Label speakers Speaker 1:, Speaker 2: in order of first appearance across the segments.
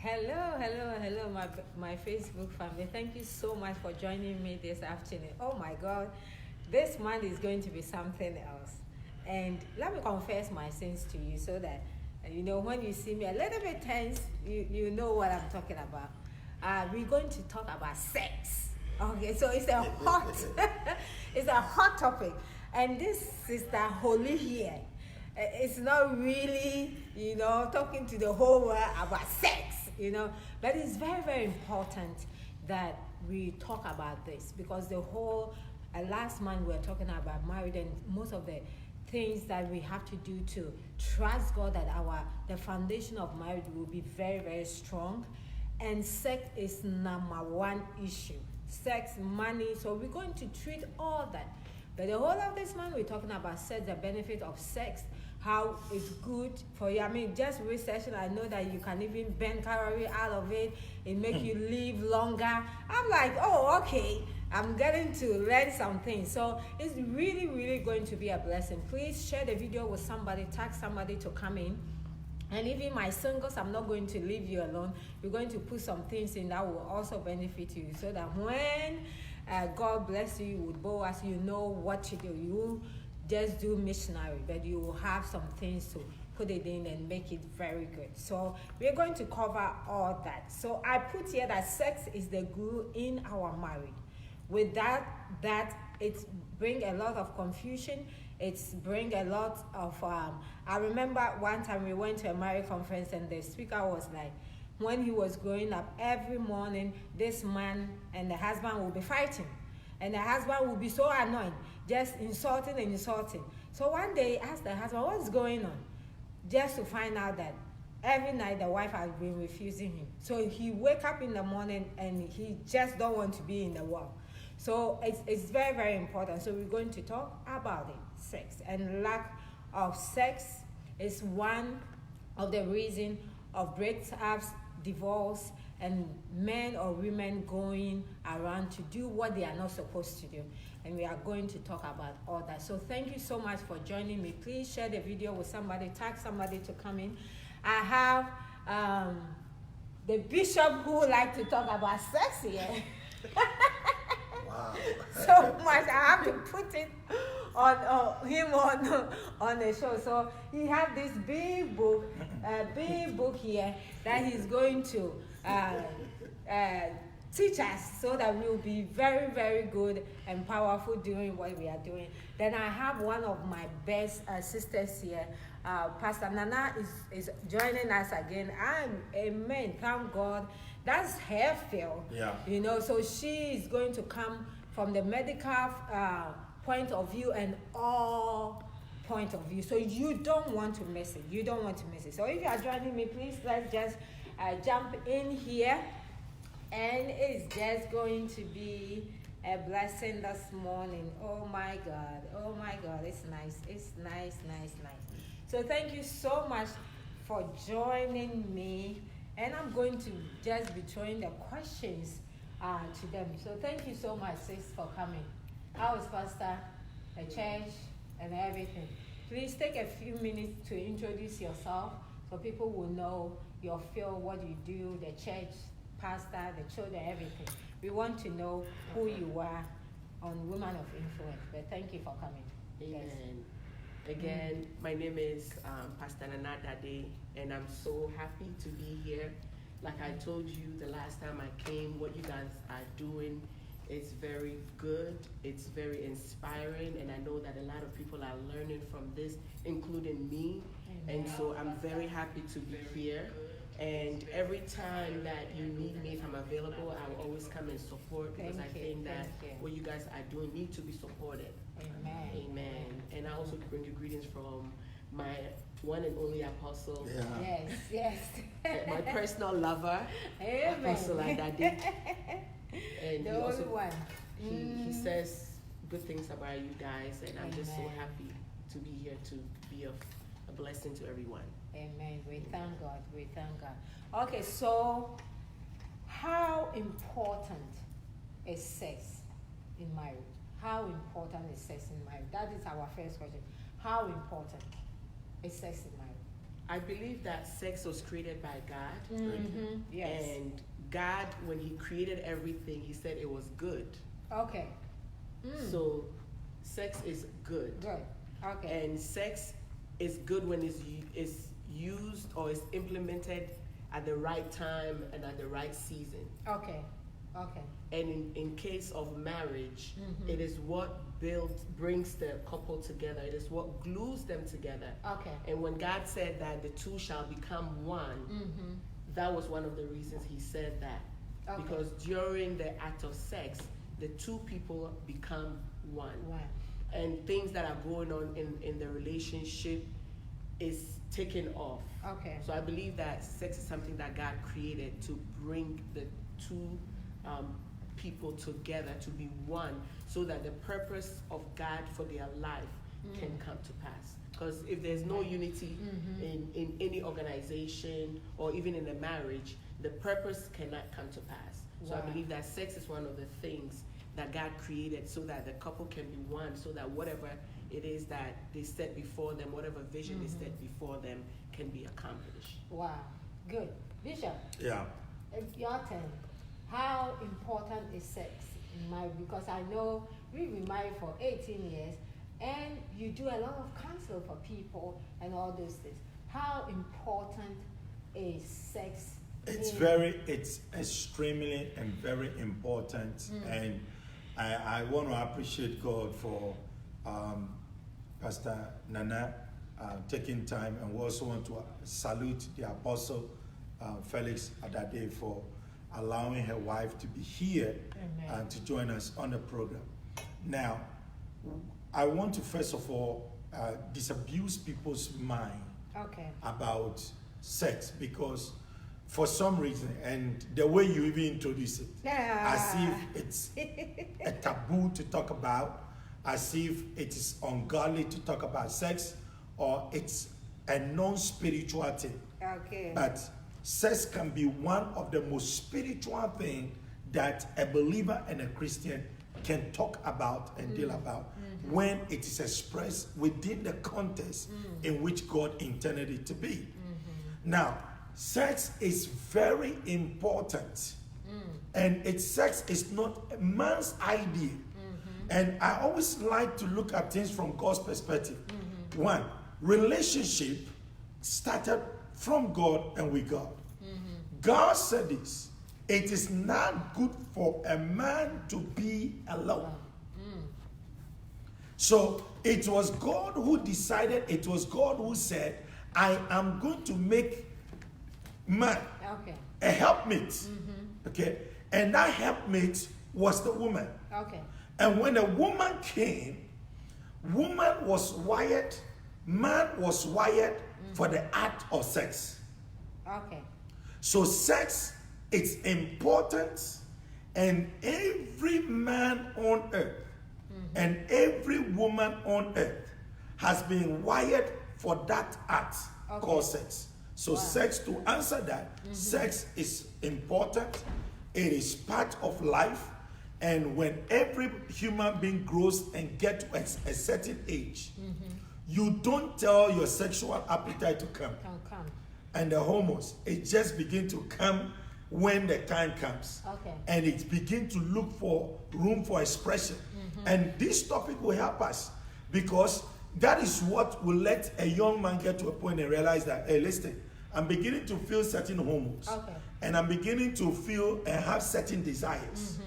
Speaker 1: Hello, my Facebook family. Thank you so much for joining me this afternoon. Oh my God, this month is going to be something else. And let me confess my sins to you so that, when you see me a little bit tense, you know what I'm talking about. We're going to talk about sex. Okay, so it's a hot, it's a hot topic. And this Sister Holy here, it's not really, talking to the whole world about sex, but it's very, very important that we talk about this because the whole, last month we were talking about marriage and most of the things that we have to do to trust God that the foundation of marriage will be very, very strong. And sex is number one issue. Sex, money, so we're going to treat all that. But the whole of this month we're talking about sex, the benefit of sex, how it's good for you. I mean, just researching, I know that you can even burn calorie out of it. It makes you live longer. I'm like, oh, okay. I'm getting to learn some things. So it's really, really going to be a blessing. Please share the video with somebody, tag somebody to come in. And even my singles, I'm not going to leave you alone. We're going to put some things in that will also benefit you so that when God bless you with Boaz, you know what to do. You just do missionary, but you will have some things to put it in and make it very good. So we're going to cover all that. So I put here that sex is the glue in our marriage. With that it bring a lot of confusion. It's bring a lot of I remember one time we went to a marriage conference and the speaker was like, when he was growing up, every morning this man and the husband will be fighting, and the husband will be so annoyed, just insulting and insulting. So one day he asked the husband, what's going on? Just to find out that every night the wife has been refusing him. So he wake up in the morning and he just don't want to be in the world. So it's very, very important. So we're going to talk about it. Sex and lack of sex is one of the reasons of breakups, divorce, and men or women going around to do what they are not supposed to do. And we are going to talk about all that. So thank you so much for joining me. Please share the video with somebody, tag somebody to come in. I have the bishop who would like to talk about sex here.
Speaker 2: Wow.
Speaker 1: So much I have to put it on him on the show. So he have this big book here that he's going to teach us so that we'll be very, very good and powerful doing what we are doing. Then I have one of my best sisters here. Pastor Nana is joining us again. Amen. Thank God. That's her field.
Speaker 2: Yeah.
Speaker 1: So she is going to come from the medical point of view and all point of view. So you don't want to miss it. You don't want to miss it. So if you are joining me, please let's just jump in here. And it's just going to be a blessing this morning. Oh my God. Oh my God. It's nice. It's nice. So thank you so much for joining me. And I'm going to just be throwing the questions to them. So thank you so much, sis, for coming. How is Pastor, the church, and everything? Please take a few minutes to introduce yourself so people will know your field, what you do, the church, pastor, the children, everything. We want to know who you are on Women of Influence. But thank you for coming.
Speaker 3: Amen.
Speaker 1: Yes.
Speaker 3: Again, my name is Pastor Nana Dade, and I'm so happy to be here. Like I told you the last time I came, what you guys are doing is very good. It's very inspiring, and I know that a lot of people are learning from this, including me.
Speaker 1: Amen.
Speaker 3: And so I'm very happy to be here. And every time that you need me, if I'm available, I will always come and support because I think that what you guys are doing need to be supported.
Speaker 1: Amen.
Speaker 3: Amen. And I also bring you greetings from my one and only apostle.
Speaker 2: Yeah.
Speaker 1: Yes.
Speaker 3: My personal lover,
Speaker 1: Amen.
Speaker 3: Apostle Adade. And
Speaker 1: The
Speaker 3: he
Speaker 1: only
Speaker 3: also
Speaker 1: one.
Speaker 3: he says good things about you guys, and I'm just so
Speaker 1: Amen.
Speaker 3: happy to be here to be of a blessing to everyone.
Speaker 1: Amen. We thank God. We thank God. Okay, so how important is sex in marriage? How important is sex in marriage? That is our first question. How important is sex in marriage?
Speaker 3: I believe that sex was created by God.
Speaker 1: Mm-hmm. Yes.
Speaker 3: And God, when He created everything, He said it was good.
Speaker 1: Okay.
Speaker 3: So sex is good.
Speaker 1: Good. Okay.
Speaker 3: And sex is good when it's used or is implemented at the right time and at the right season.
Speaker 1: Okay. Okay.
Speaker 3: And in case of marriage, it is what brings the couple together. It is what glues them together.
Speaker 1: Okay.
Speaker 3: And when God said that the two shall become one, that was one of the reasons He said that.
Speaker 1: Okay.
Speaker 3: Because during the act of sex, the two people become one.
Speaker 1: One.
Speaker 3: And things that are going on in the relationship is taken off.
Speaker 1: Okay.
Speaker 3: So I believe that sex is something that God created to bring the two people together to be one, so that the purpose of God for their life can come to pass. Because if there's no unity in any organization or even in a marriage, the purpose cannot come to pass. So I believe that sex is one of the things that God created so that the couple can be one, so that whatever it is that they set before them, whatever vision they set before them, can be accomplished.
Speaker 1: Wow. Good. Bishop.
Speaker 2: Yeah.
Speaker 1: It's your turn. How important is sex in marriage? Because I know we've been married for 18 years and you do a lot of counsel for people and all those things. How important is sex?
Speaker 2: It's extremely and very important. And I want to appreciate God for Pastor Nana taking time, and we also want to salute the Apostle Felix Adade for allowing her wife to be here and to join us on the program. Now, I want to first of all disabuse people's mind about sex, because for some reason, and the way you even introduce it, as if it's a taboo to talk about, as if it is ungodly to talk about sex, or it's a non-spiritual thing.
Speaker 1: Okay.
Speaker 2: But sex can be one of the most spiritual things that a believer and a Christian can talk about and deal about when it is expressed within the context in which God intended it to be. Now, sex is very important, and sex is not a man's idea. And I always like to look at things from God's perspective. One, relationship started from God and with God. God said this: it is not good for a man to be alone. So it was God who decided, it was God who said, I am going to make man a helpmate. Okay? And that helpmate was the woman.
Speaker 1: Okay.
Speaker 2: And when a woman came, woman was wired, man was wired for the act of sex.
Speaker 1: Okay.
Speaker 2: So sex is important, and every man on earth and every woman on earth has been wired for that act called sex. So sex, to answer that, sex is important. It is part of life. And when every human being grows and gets to a certain age, you don't tell your sexual appetite to come. And the hormones, it just begins to come when the time comes.
Speaker 1: Okay.
Speaker 2: And it begins to look for room for expression. And this topic will help us, because that is what will let a young man get to a point and realize that, hey, listen, I'm beginning to feel certain hormones. And I'm beginning to feel and have certain desires.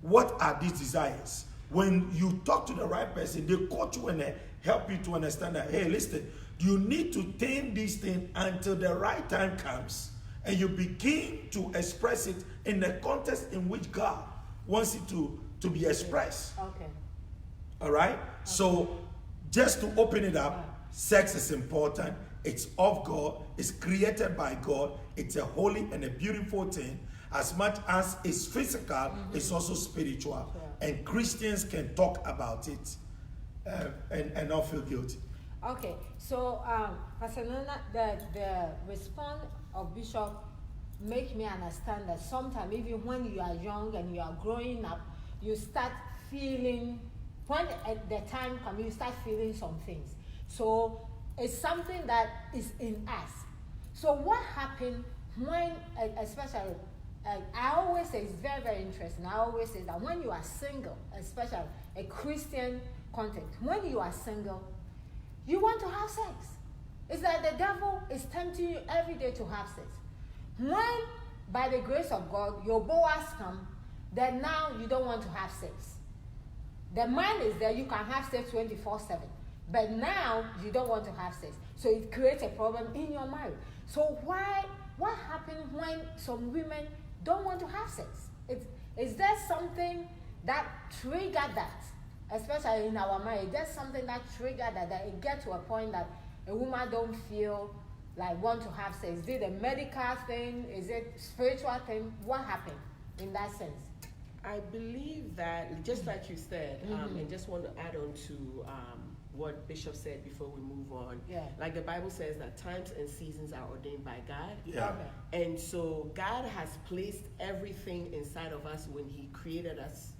Speaker 2: What are these desires? When you talk to the right person, they coach you and help you to understand that, hey, listen, you need to tame these things until the right time comes, and you begin to express it in the context in which God wants it to be expressed.
Speaker 1: Okay.
Speaker 2: All right? So just to open it up, sex is important. It's of God. It's created by God. It's a holy and a beautiful thing. As much as it's physical, it's also spiritual. And Christians can talk about it and not feel guilty.
Speaker 1: Okay, so Pastor Nana, the response of Bishop make me understand that sometimes even when you are young and you are growing up, you start feeling, when at the time comes, you start feeling some things. So it's something that is in us. So what happened when, especially, I always say it's very, very interesting. I always say that when you are single, especially a Christian context, when you are single, you want to have sex. It's like the devil is tempting you every day to have sex. When, by the grace of God, your Boaz come, then now you don't want to have sex. The mind is there, you can have sex 24/7. But now you don't want to have sex. So it creates a problem in your marriage. So what happens when some women don't want to have sex? Is there something that triggered that? Especially in our marriage, there's something that triggered that it gets to a point that a woman don't feel like want to have sex. Is it a medical thing? Is it spiritual thing? What happened in that sense?
Speaker 3: I believe that, just like you said, and just want to add on to what Bishop said before we move on.
Speaker 1: Yeah.
Speaker 3: Like the Bible says that times and seasons are ordained by God.
Speaker 2: Yeah.
Speaker 1: Okay.
Speaker 3: And so God has placed everything inside of us when he created us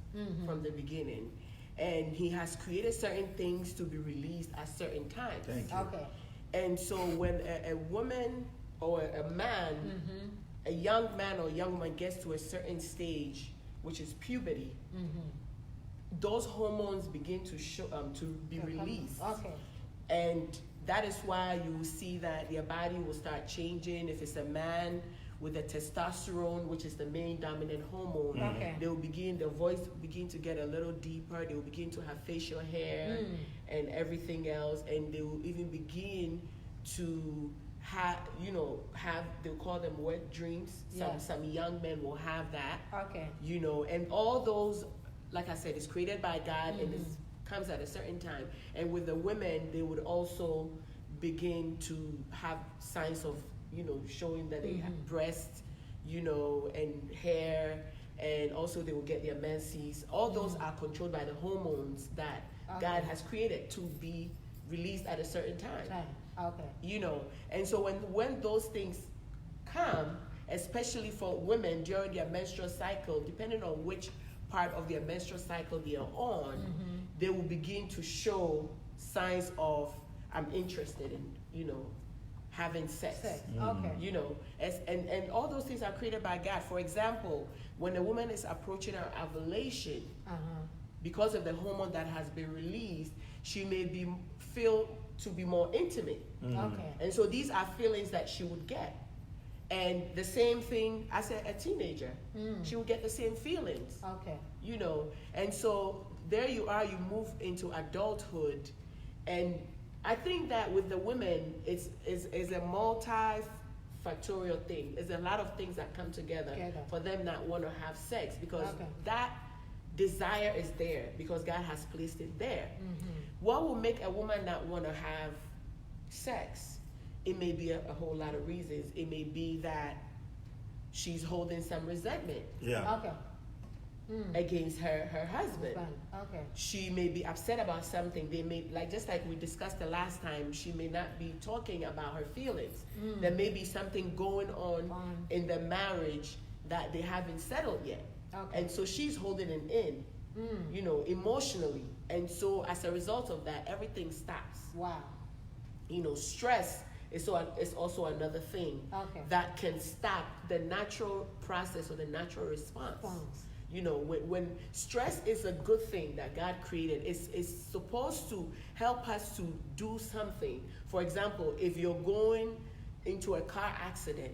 Speaker 3: from the beginning. And he has created certain things to be released at certain times.
Speaker 2: Thank you.
Speaker 1: Okay.
Speaker 3: And so when a woman or a man, a young man or young woman gets to a certain stage, which is puberty, those hormones begin to show to be released.
Speaker 1: Okay.
Speaker 3: And that is why you will see that their body will start changing. If it's a man with the testosterone, which is the main dominant hormone,
Speaker 1: Okay.
Speaker 3: they will begin, their voice begin to get a little deeper. They will begin to have facial hair and everything else, and they will even begin to have, they'll call them wet dreams.
Speaker 1: Yeah.
Speaker 3: Some young men will have that,
Speaker 1: Okay.
Speaker 3: and all those, like I said, it's created by God and it comes at a certain time. And with the women, they would also begin to have signs of, showing that they have breasts, and hair, and also they will get their menses. All those are controlled by the hormones that God has created to be released at a certain time.
Speaker 1: Right. Okay.
Speaker 3: And so when those things come, especially for women during their menstrual cycle, depending on which part of their menstrual cycle they are on, they will begin to show signs of, I'm interested in, having sex.
Speaker 1: Okay.
Speaker 3: And all those things are created by God. For example, when a woman is approaching her ovulation, because of the hormone that has been released, she may feel to be more intimate.
Speaker 1: Okay.
Speaker 3: And so these are feelings that she would get. And the same thing as a teenager, she would get the same feelings.
Speaker 1: Okay.
Speaker 3: And so there you are, you move into adulthood, and I think that with the women, it's a multi-factorial thing. There's a lot of things that come together for them not want to have sex, because that desire is there because God has placed it there. What will make a woman not want to have sex? It may be a whole lot of reasons. It may be that she's holding some resentment
Speaker 1: Okay.
Speaker 3: against her husband.
Speaker 1: Okay.
Speaker 3: She may be upset about something. They may, just like we discussed the last time, she may not be talking about her feelings. There may be something going on in the marriage that they haven't settled yet.
Speaker 1: Okay.
Speaker 3: And so she's holding it in, emotionally. And so as a result of that, everything stops.
Speaker 1: Wow.
Speaker 3: Stress is also another thing that can stop the natural process or the natural response. When stress is a good thing that God created, it's supposed to help us to do something. For example, if you're going into a car accident,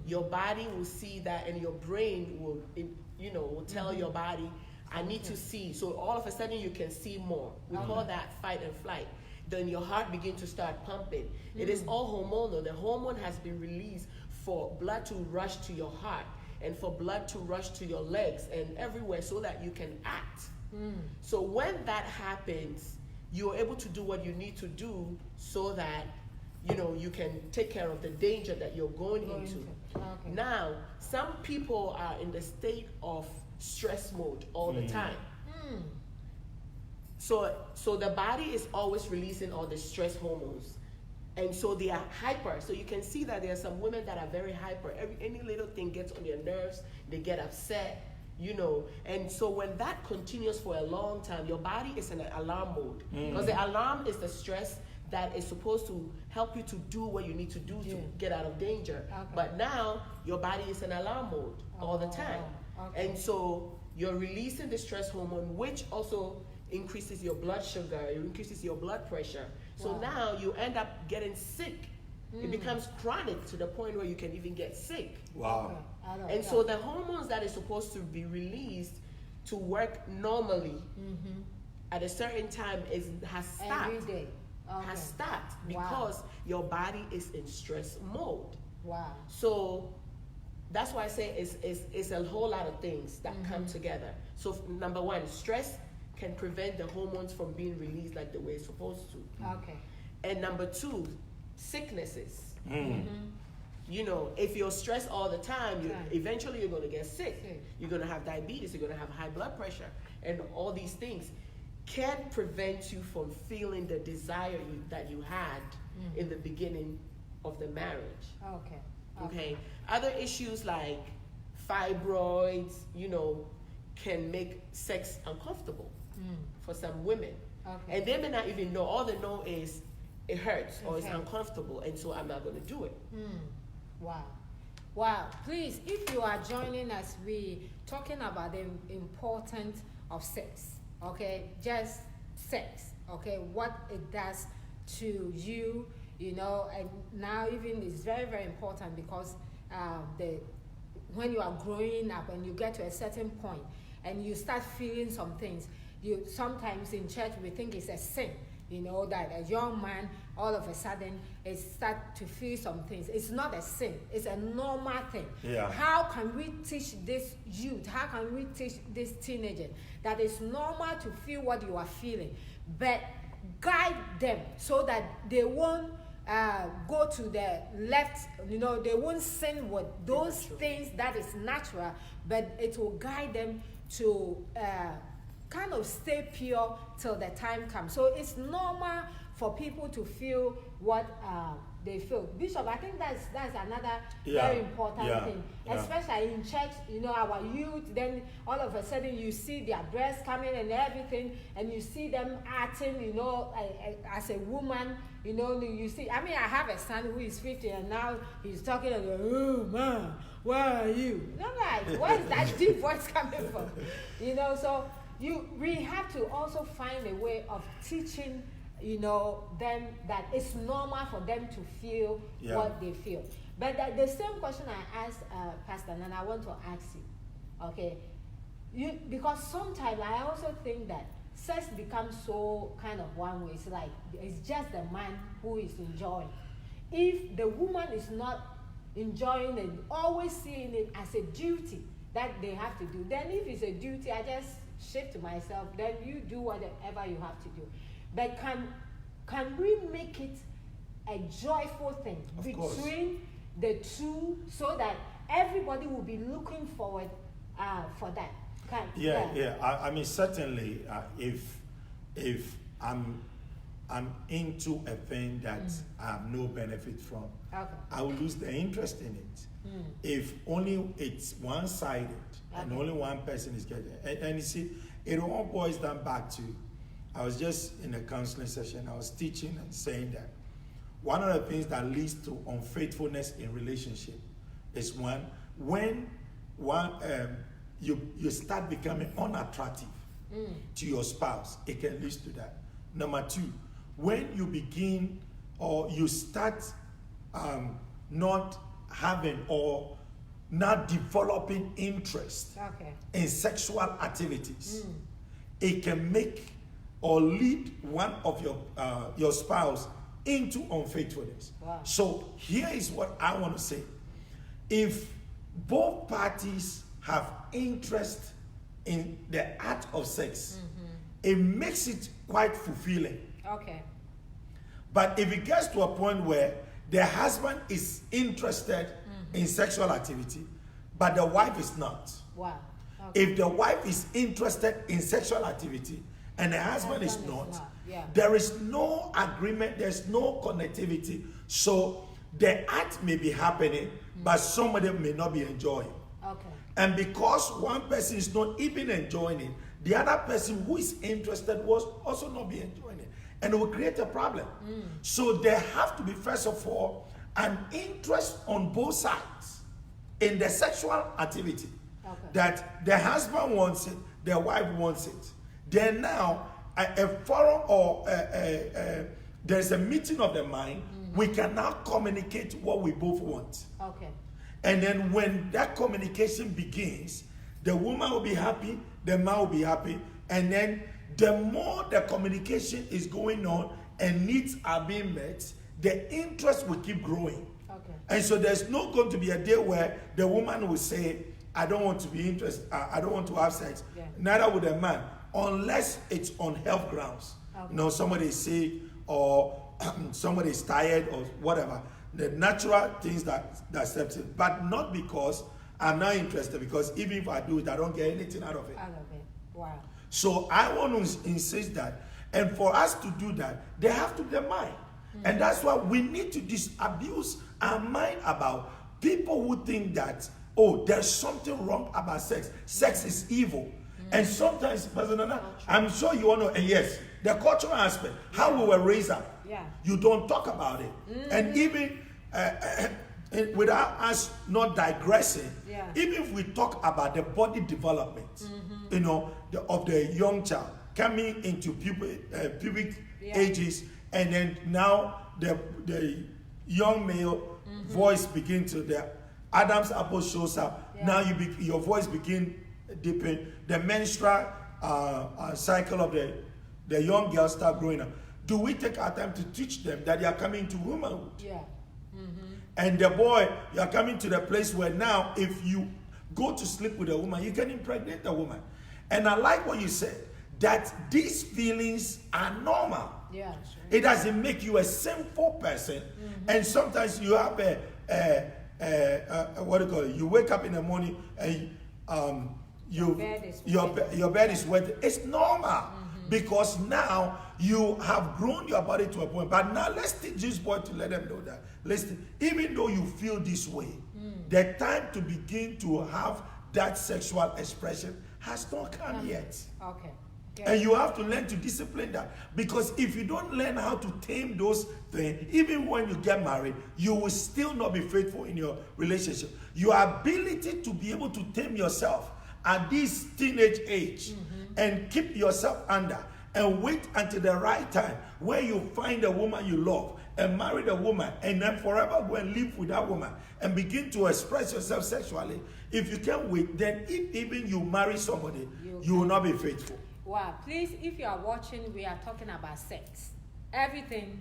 Speaker 3: your body will see that, and your brain will tell your body, I need to see. So all of a sudden you can see more. We call that fight and flight. Then your heart begins to start pumping. It is all hormonal. The hormone has been released for blood to rush to your heart and for blood to rush to your legs and everywhere so that you can act. So when that happens, you're able to do what you need to do so that you can take care of the danger that you're going into.
Speaker 1: Okay.
Speaker 3: Now, some people are in the state of stress mode all the time. So the body is always releasing all the stress hormones. And so they are hyper. So you can see that there are some women that are very hyper. Any little thing gets on their nerves, they get upset, And so when that continues for a long time, your body is in an alarm mode. Because the alarm is the stress that is supposed to help you to do what you need to do to get out of danger.
Speaker 1: Okay.
Speaker 3: But now your body is in alarm mode all the time.
Speaker 1: Okay.
Speaker 3: And so you're releasing the stress hormone, which also increases your blood sugar, it increases your blood pressure. So
Speaker 1: Wow.
Speaker 3: now you end up getting sick. It becomes chronic to the point where you can even get sick.
Speaker 2: Wow.
Speaker 1: I know,
Speaker 3: And so the hormones that is supposed to be released to work normally at a certain time has stopped.
Speaker 1: every day. Okay.
Speaker 3: Has stopped
Speaker 1: Wow.
Speaker 3: because your body is in stress mode.
Speaker 1: Wow.
Speaker 3: So that's why I say it's a whole lot of things that come together. So number one, stress can prevent the hormones from being released like the way it's supposed to.
Speaker 1: Okay.
Speaker 3: And number two, sicknesses. You know, if you're stressed all the time, eventually you're going to get sick. You're going to have diabetes, you're going to have high blood pressure, and all these things can prevent you from feeling the desire that you had in the beginning of the marriage.
Speaker 1: Okay.
Speaker 3: Okay. Other issues like fibroids, you know, can make sex uncomfortable for some women.
Speaker 1: Okay.
Speaker 3: And they may not even know. All they know is it hurts or it's
Speaker 1: Okay.
Speaker 3: uncomfortable, and so I'm not going to do it.
Speaker 1: Wow. Wow. Please, if you are joining us, we talking about the importance of sex. Okay, just sex. Okay, what it does to you, you know, and now even it's very, very important because when you are growing up and you get to a certain point and you start feeling some things, you sometimes in church we think it's a sin. You know, that a young man all of a sudden start to feel some things. It's not a sin. It's a normal thing.
Speaker 2: Yeah.
Speaker 1: How can we teach this youth? How can we teach this teenager that it's normal to feel what you are feeling, but guide them so that they won't go to the left, you know, they won't sin with those things that is natural, but it will guide them to kind of stay pure till the time comes. So it's normal for people to feel what they feel. Bishop, I think that's another very important thing, especially in church. You know, our youth. Then all of a sudden you see their breasts coming and everything, and you see them acting. You know, as a woman. You know, you see. I mean, I have a son who is 50, and now he's talking and going, "Oh man, where are you?" And I'm like, where is that deep voice coming from? You know, so. We have to also find a way of teaching, you know, them that it's normal for them to feel what they feel. But the same question I asked Pastor Nana, I want to ask you, okay? Because sometimes I also think that sex becomes so kind of one way. It's like it's just the man who is enjoying. If the woman is not enjoying it, always seeing it as a duty that they have to do, then if it's a duty, I just shift myself, then you do whatever you have to do. But can we make it a joyful thing between the two so that everybody will be looking forward for that?
Speaker 2: I mean, certainly, if I'm into a thing that I have no benefit from, I will lose the interest in it. If only it's one-sided and only one person is getting it. And you see, it all boils down back to, I was just in a counseling session, I was teaching and saying that one of the things that leads to unfaithfulness in relationship is when you start becoming unattractive to your spouse, it can lead to that. Number two, when you begin or you start not having or not developing interest in sexual activities, it can make or lead one of your spouse into unfaithfulness.
Speaker 1: Wow.
Speaker 2: So here is what I want to say. If both parties have interest in the act of sex, it makes it quite fulfilling.
Speaker 1: Okay.
Speaker 2: But if it gets to a point where the husband is interested in sexual activity, but the wife is not.
Speaker 1: Wow. Okay.
Speaker 2: If the wife is interested in sexual activity and the husband is not, there is no agreement, there's no connectivity. So the act may be happening, but somebody may not be enjoying.
Speaker 1: Okay.
Speaker 2: And because one person is not even enjoying it, the other person who is interested was also not be enjoying it. and it will create a problem. So there have to be, first of all, an interest on both sides in the sexual activity.
Speaker 1: Okay.
Speaker 2: That the husband wants it, the wife wants it. Then now, a forum or there's a meeting of the mind, we can now communicate what we both want.
Speaker 1: Okay.
Speaker 2: And then when that communication begins, the woman will be happy, the man will be happy, and then the more the communication is going on and needs are being met, the interest will keep growing.
Speaker 1: Okay.
Speaker 2: And so there's not going to be a day where the woman will say, I don't want to be interested, I don't want to have sex.
Speaker 1: Yeah.
Speaker 2: Neither would the man, unless it's on health grounds.
Speaker 1: Okay.
Speaker 2: You know, somebody is sick or somebody is tired or whatever. The natural things that steps in, but not because I'm not interested, because even if I do it, I don't get anything out of it.
Speaker 1: Out of it. Wow.
Speaker 2: So I want to insist that, and for us to do that, they have to be the mind. And that's why we need to disabuse our mind about people who think that, oh, there's something wrong about sex. Sex is evil. And sometimes, Pastor Nana, I'm sure you want to, and yes, the cultural aspect, how we were raised up.
Speaker 1: Yeah.
Speaker 2: You don't talk about it. And even without us not digressing,
Speaker 1: Yeah.
Speaker 2: even if we talk about the body development, you know, of the young child coming into pubic
Speaker 1: Yeah.
Speaker 2: ages, and then now the young male voice begins to, the Adam's apple shows up.
Speaker 1: Yeah.
Speaker 2: Now your voice begin dipping. The menstrual cycle of the young girls start growing up. Do we take our time to teach them that they are coming to womanhood?
Speaker 1: Yeah.
Speaker 2: And the boy, you are coming to the place where now if you go to sleep with a woman, you can impregnate a woman. And I like what you said, that these feelings are normal.
Speaker 1: Yeah.
Speaker 2: It doesn't make you a sinful person. And sometimes you have what do you call it? You wake up in the morning and your bed is wet. It's normal because now you have grown your body to a point. But now let's teach this boy to let them know that, listen, even though you feel this way, the time to begin to have that sexual expression has not come yet.
Speaker 1: Okay.
Speaker 2: And you have to learn to discipline that. Because if you don't learn how to tame those things, even when you get married, you will still not be faithful in your relationship. Your ability to be able to tame yourself at this teenage age and keep yourself under and wait until the right time where you find a woman you love and marry the woman and then forever go and live with that woman and begin to express yourself sexually. If you can't wait, then if even you marry somebody, you will not be faithful.
Speaker 1: Wow, please, if you are watching, we are talking about sex. Everything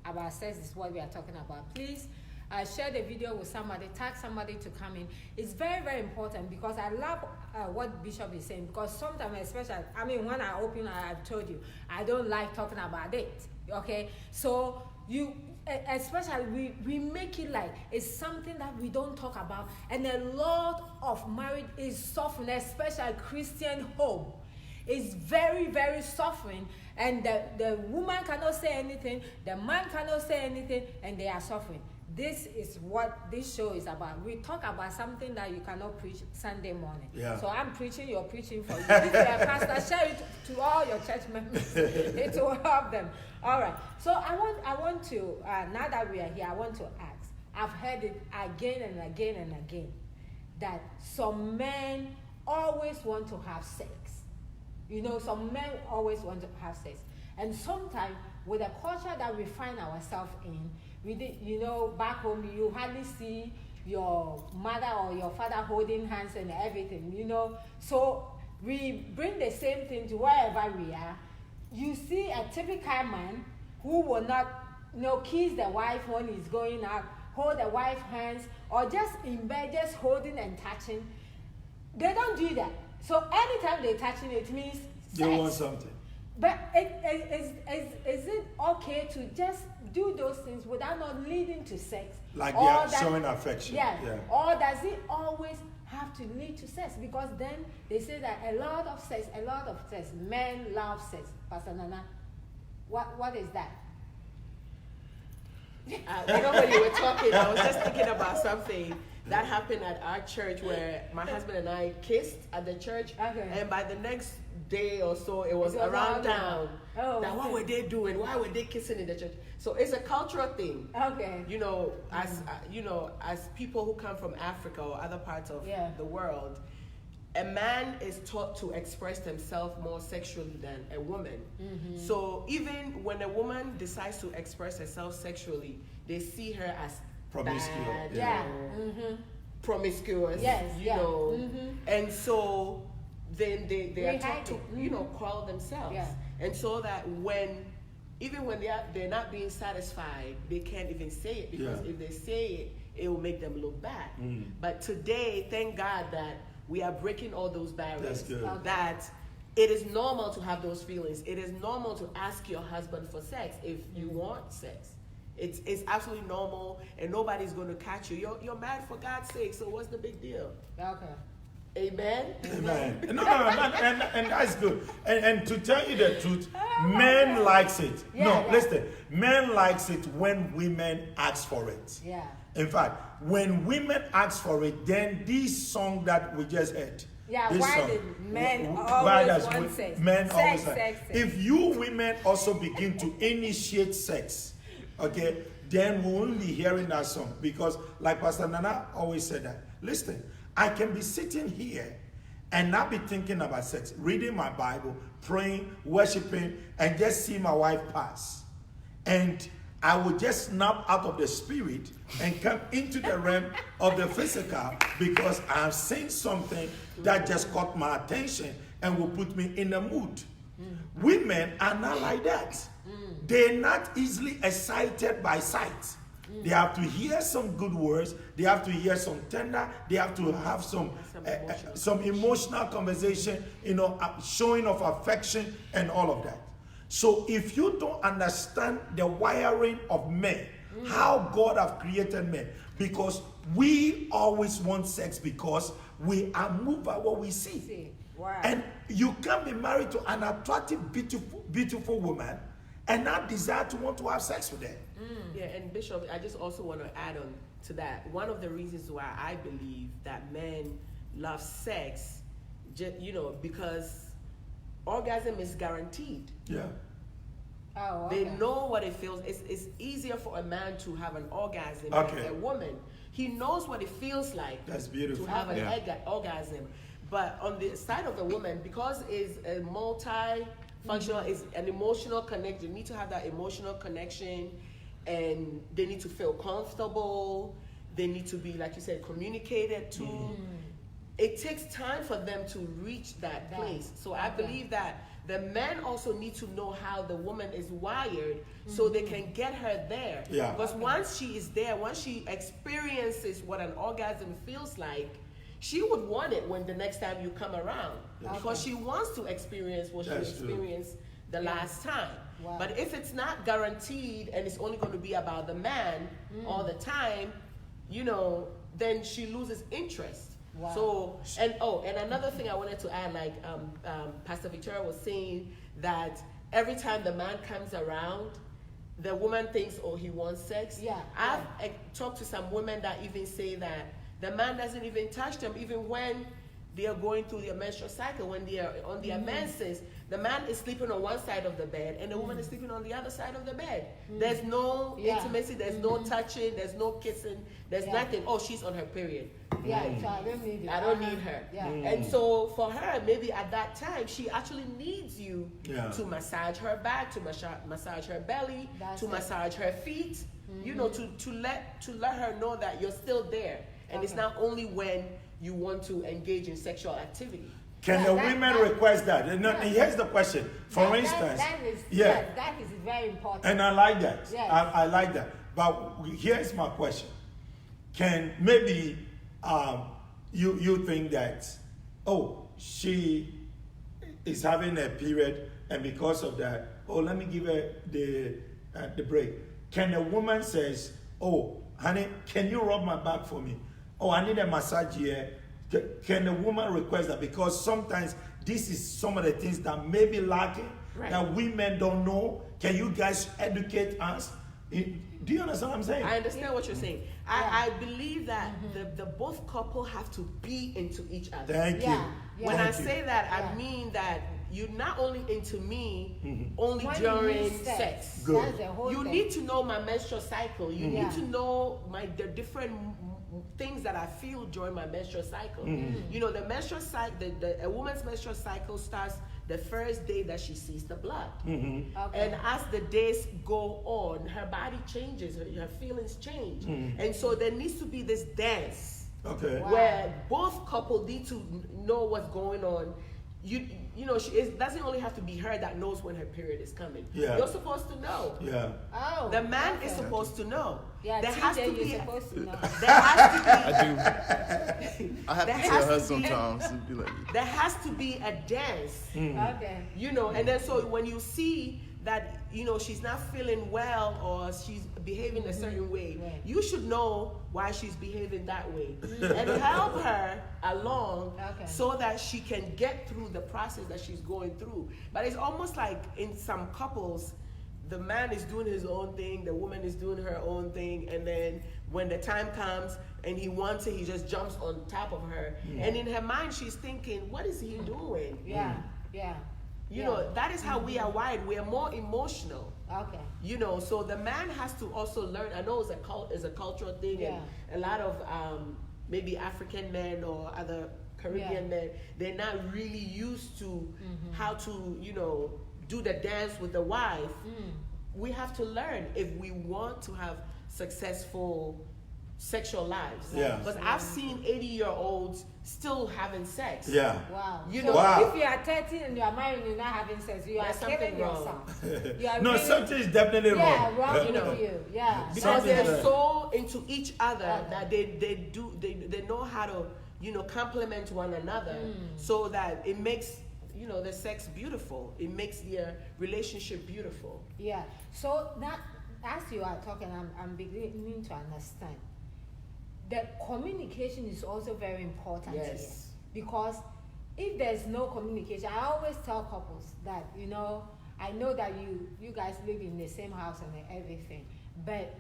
Speaker 1: about sex is what we are talking about. Please share the video with somebody, tag somebody to come in. It's very, very important because I love what Bishop is saying, because sometimes, especially, I mean, when I open, I've told you, I don't like talking about it, okay? So you, especially, we make it like it's something that we don't talk about, and a lot of marriage is suffering, especially Christian home. Is very, very suffering, and the woman cannot say anything, the man cannot say anything, and they are suffering. This is what this show is about. We talk about something that you cannot preach Sunday morning.
Speaker 2: Yeah. So
Speaker 1: I'm preaching, you're preaching for you. If you're a pastor, share it to all your church members. It will help them. All right. So I want to, now that we are here, I want to ask. I've heard it again and again and again, that some men always want to have sex. You know, some men always want to have sex. And sometimes, with the culture that we find ourselves in, you know, back home, you hardly see your mother or your father holding hands and everything, you know. So, we bring the same thing to wherever we are. You see a typical man who will not, you know, kiss the wife when he's going out, hold the wife's hands, or just in bed, just holding and touching. They don't do that. So anytime they're touching, it means sex.
Speaker 2: They want something.
Speaker 1: But is it okay to just do those things without not leading to sex?
Speaker 2: Like they are showing affection.
Speaker 1: Yeah. Or does it always have to lead to sex? Because then they say that a lot of sex, men love sex. Pastor Nana, what is that?
Speaker 3: You know, when you were talking, I was just thinking about something. That happened at our church where my husband and I kissed at the church,
Speaker 1: Okay.
Speaker 3: and by the next day or so, it was
Speaker 1: It was
Speaker 3: around
Speaker 1: all
Speaker 3: town.
Speaker 1: Oh,
Speaker 3: That what
Speaker 1: okay.
Speaker 3: were they doing? Why were they kissing in the church? So it's a cultural thing.
Speaker 1: Okay.
Speaker 3: You know, as people who come from Africa or other parts of
Speaker 1: Yeah.
Speaker 3: the world, a man is taught to express himself more sexually than a woman.
Speaker 1: Mm-hmm.
Speaker 3: So even when a woman decides to express herself sexually, they see her as
Speaker 2: Promiscuous,
Speaker 3: bad,
Speaker 1: Yeah.
Speaker 3: or
Speaker 1: Mm-hmm.
Speaker 3: promiscuous.
Speaker 1: Yes,
Speaker 3: you
Speaker 1: yeah.
Speaker 3: know,
Speaker 1: Mhm.
Speaker 3: and so then they
Speaker 1: They
Speaker 3: are taught
Speaker 1: hide
Speaker 3: to
Speaker 1: it.
Speaker 3: call themselves,
Speaker 1: Yeah.
Speaker 3: and so that even when they're not being satisfied, they can't even say it, because
Speaker 2: Yeah.
Speaker 3: if they say it, it will make them look bad.
Speaker 2: Mm.
Speaker 3: But today, thank God that we are breaking all those barriers.
Speaker 2: That's good.
Speaker 1: Okay.
Speaker 3: That it is normal to have those feelings. It is normal to ask your husband for sex if you want sex. It's absolutely normal, and nobody's going to catch you. You're mad for God's sake, so what's the big deal?
Speaker 1: Okay.
Speaker 3: Amen?
Speaker 2: Amen. No, and that's good. And to tell you the truth, men likes it.
Speaker 1: Yeah,
Speaker 2: No,
Speaker 1: yeah.
Speaker 2: listen, men likes it when women ask for it.
Speaker 1: Yeah.
Speaker 2: In fact, when women ask for it, then this song that we just heard.
Speaker 1: Yeah,
Speaker 2: this
Speaker 1: why
Speaker 2: song,
Speaker 1: did men
Speaker 2: why
Speaker 1: always
Speaker 2: does
Speaker 1: want sex?
Speaker 2: Men
Speaker 1: Sex,
Speaker 2: always
Speaker 1: sex, sex.
Speaker 2: If you women also begin to initiate sex, okay, then we won't be hearing that song. Because like Pastor Nana always said that, listen, I can be sitting here and not be thinking about sex, reading my Bible, praying, worshiping, and just see my wife pass. And I will just snap out of the spirit and come into the realm of the physical, because I've seen something that just caught my attention and will put me in a mood. Women are not like that. They're not easily excited by sight. They have to hear some good words. They have to hear some tender. They have to have some emotional conversation, showing of affection and all of that. So if you don't understand the wiring of men, how God have created men, because we always want sex because we are moved by what we see.
Speaker 1: See. Wow.
Speaker 2: And you can't be married to an attractive, beautiful woman and not desire to want to have sex with her.
Speaker 3: Yeah, and Bishop, I just also want to add on to that. One of the reasons why I believe that men love sex, because orgasm is guaranteed.
Speaker 2: Yeah.
Speaker 1: Oh, okay.
Speaker 3: They know what it feels. It's easier for a man to have an orgasm
Speaker 2: Okay.
Speaker 3: than a woman. He knows what it feels like
Speaker 2: That's beautiful.
Speaker 3: to have an
Speaker 4: Yeah.
Speaker 3: orgasm. But on the side of the woman, because it's a multi-functional, it's an emotional connection. You need to have that emotional connection, and they need to feel comfortable. They need to be, like you said, communicated to. It takes time for them to reach that place. So I believe that the men also need to know how the woman is wired, so they can get her there.
Speaker 2: Yeah.
Speaker 3: Because once she is there, once she experiences what an orgasm feels like, she would want it when the next time you come around.
Speaker 2: That's
Speaker 3: Because she wants to experience what
Speaker 2: That's
Speaker 3: she
Speaker 2: true.
Speaker 3: experienced the last time.
Speaker 1: Wow.
Speaker 3: But if it's not guaranteed and it's only going to be about the man all the time, then she loses interest.
Speaker 1: Wow.
Speaker 3: So, and another thing I wanted to add, like Pastor Victoria was saying, that every time the man comes around, the woman thinks, oh, he wants sex.
Speaker 1: Yeah.
Speaker 3: I've talked to some women that even say that the man doesn't even touch them, even when they are going through their menstrual cycle, when they are on their menses. The man is sleeping on one side of the bed and the woman is sleeping on the other side of the bed. There's no intimacy, there's no touching, there's no kissing, there's nothing. Oh, she's on her period.
Speaker 1: Yeah, so I don't need it.
Speaker 3: I don't need her.
Speaker 1: Yeah.
Speaker 3: And so for her, maybe at that time, she actually needs you
Speaker 2: Yeah.
Speaker 3: to massage her back, to massage her belly,
Speaker 1: That's
Speaker 3: to
Speaker 1: it.
Speaker 3: massage her feet, to let her know that you're still there. And it's
Speaker 1: Okay.
Speaker 3: not only when you want to engage in sexual activity.
Speaker 2: Can
Speaker 1: Yeah,
Speaker 2: the
Speaker 1: that-
Speaker 2: women
Speaker 1: that-
Speaker 2: request that? And here's the question. For instance,
Speaker 1: that is that is very important.
Speaker 2: and I like that.
Speaker 1: Yes.
Speaker 2: I like that. But here's my question. Can maybe you think that, oh, she is having a period, and because of that, oh, let me give her the break. Can a woman says, oh, honey, can you rub my back for me? Oh, I need a massage here. Can the woman request that? Because sometimes this is some of the things that may be lacking,
Speaker 3: Right.
Speaker 2: that women don't know. Can you guys educate us? Do you understand what I'm saying?
Speaker 3: I understand what you're saying.
Speaker 1: Yeah.
Speaker 3: I believe that the both couple have to be into each other.
Speaker 2: Thank you.
Speaker 1: Yeah.
Speaker 3: When I
Speaker 2: Thank you.
Speaker 3: say that,
Speaker 1: Yeah.
Speaker 3: I mean that you're not only into me only
Speaker 1: When you
Speaker 3: during
Speaker 1: need
Speaker 3: sex.
Speaker 2: Good.
Speaker 1: That's the whole
Speaker 3: You
Speaker 1: thing.
Speaker 3: need to know my menstrual cycle. You
Speaker 1: Yeah.
Speaker 3: need to know the different things that I feel during my menstrual cycle. You know, the menstrual cycle, a woman's menstrual cycle starts the first day that she sees the blood.
Speaker 1: Okay.
Speaker 3: And as the days go on, her body changes, her feelings change. And so there needs to be this dance
Speaker 2: Okay.
Speaker 1: Wow.
Speaker 3: where both couples need to know what's going on. You know, it doesn't only have to be her that knows when her period is coming.
Speaker 2: Yeah.
Speaker 3: You're supposed to know.
Speaker 2: Yeah.
Speaker 1: Oh.
Speaker 3: The man
Speaker 1: okay.
Speaker 3: is supposed to know.
Speaker 1: Yeah,
Speaker 3: there has to
Speaker 1: TJ,
Speaker 3: be
Speaker 1: you're supposed to know.
Speaker 3: there has to
Speaker 4: I do. I have
Speaker 3: There
Speaker 4: to
Speaker 3: has
Speaker 4: tell her
Speaker 3: to be-
Speaker 4: sometimes and be like,
Speaker 3: be there has to be a dance.
Speaker 1: Okay.
Speaker 3: You know, and then so when you see that, you know, she's not feeling well or she's behaving a certain way,
Speaker 1: Right.
Speaker 3: you should know why she's behaving that way and help her along
Speaker 1: Okay.
Speaker 3: so that she can get through the process that she's going through. But it's almost like in some couples, the man is doing his own thing, the woman is doing her own thing, and then when the time comes and he wants it, he just jumps on top of her. And in her mind, she's thinking, what is he doing?
Speaker 1: Yeah. Yeah.
Speaker 3: You
Speaker 1: Yeah.
Speaker 3: know, that is how we are wired. We are more emotional.
Speaker 1: Okay.
Speaker 3: You know, so the man has to also learn. I know it's a cultural thing,
Speaker 1: Yeah.
Speaker 3: and a lot of maybe African men or other Caribbean men, they're not really used to how to, you know, do the dance with the wife. We have to learn if we want to have successful sexual lives.
Speaker 2: Yeah.
Speaker 3: Because I've seen 80-year-olds still having sex.
Speaker 2: Yeah.
Speaker 1: Wow.
Speaker 3: You
Speaker 1: So
Speaker 3: know-
Speaker 2: Wow.
Speaker 1: if you are 30 and you are married and you're not having sex, you are
Speaker 3: There's something
Speaker 1: killing
Speaker 3: wrong.
Speaker 1: yourself. You are
Speaker 2: No,
Speaker 1: really-
Speaker 2: something is definitely
Speaker 1: yeah,
Speaker 2: wrong.
Speaker 1: wrong
Speaker 3: You know.
Speaker 1: with you. Yeah.
Speaker 3: Because
Speaker 2: Something
Speaker 3: they're
Speaker 2: there.
Speaker 3: so into each other
Speaker 1: Okay.
Speaker 3: that they know how to, you know, complement one another so that it makes, you know, the sex beautiful. It makes their relationship beautiful.
Speaker 1: Yeah. So that, as you are talking, I'm beginning to understand. The communication is also very important
Speaker 3: Yes.
Speaker 1: here, because if there's no communication, I always tell couples that, you know, I know that you guys live in the same house and everything, but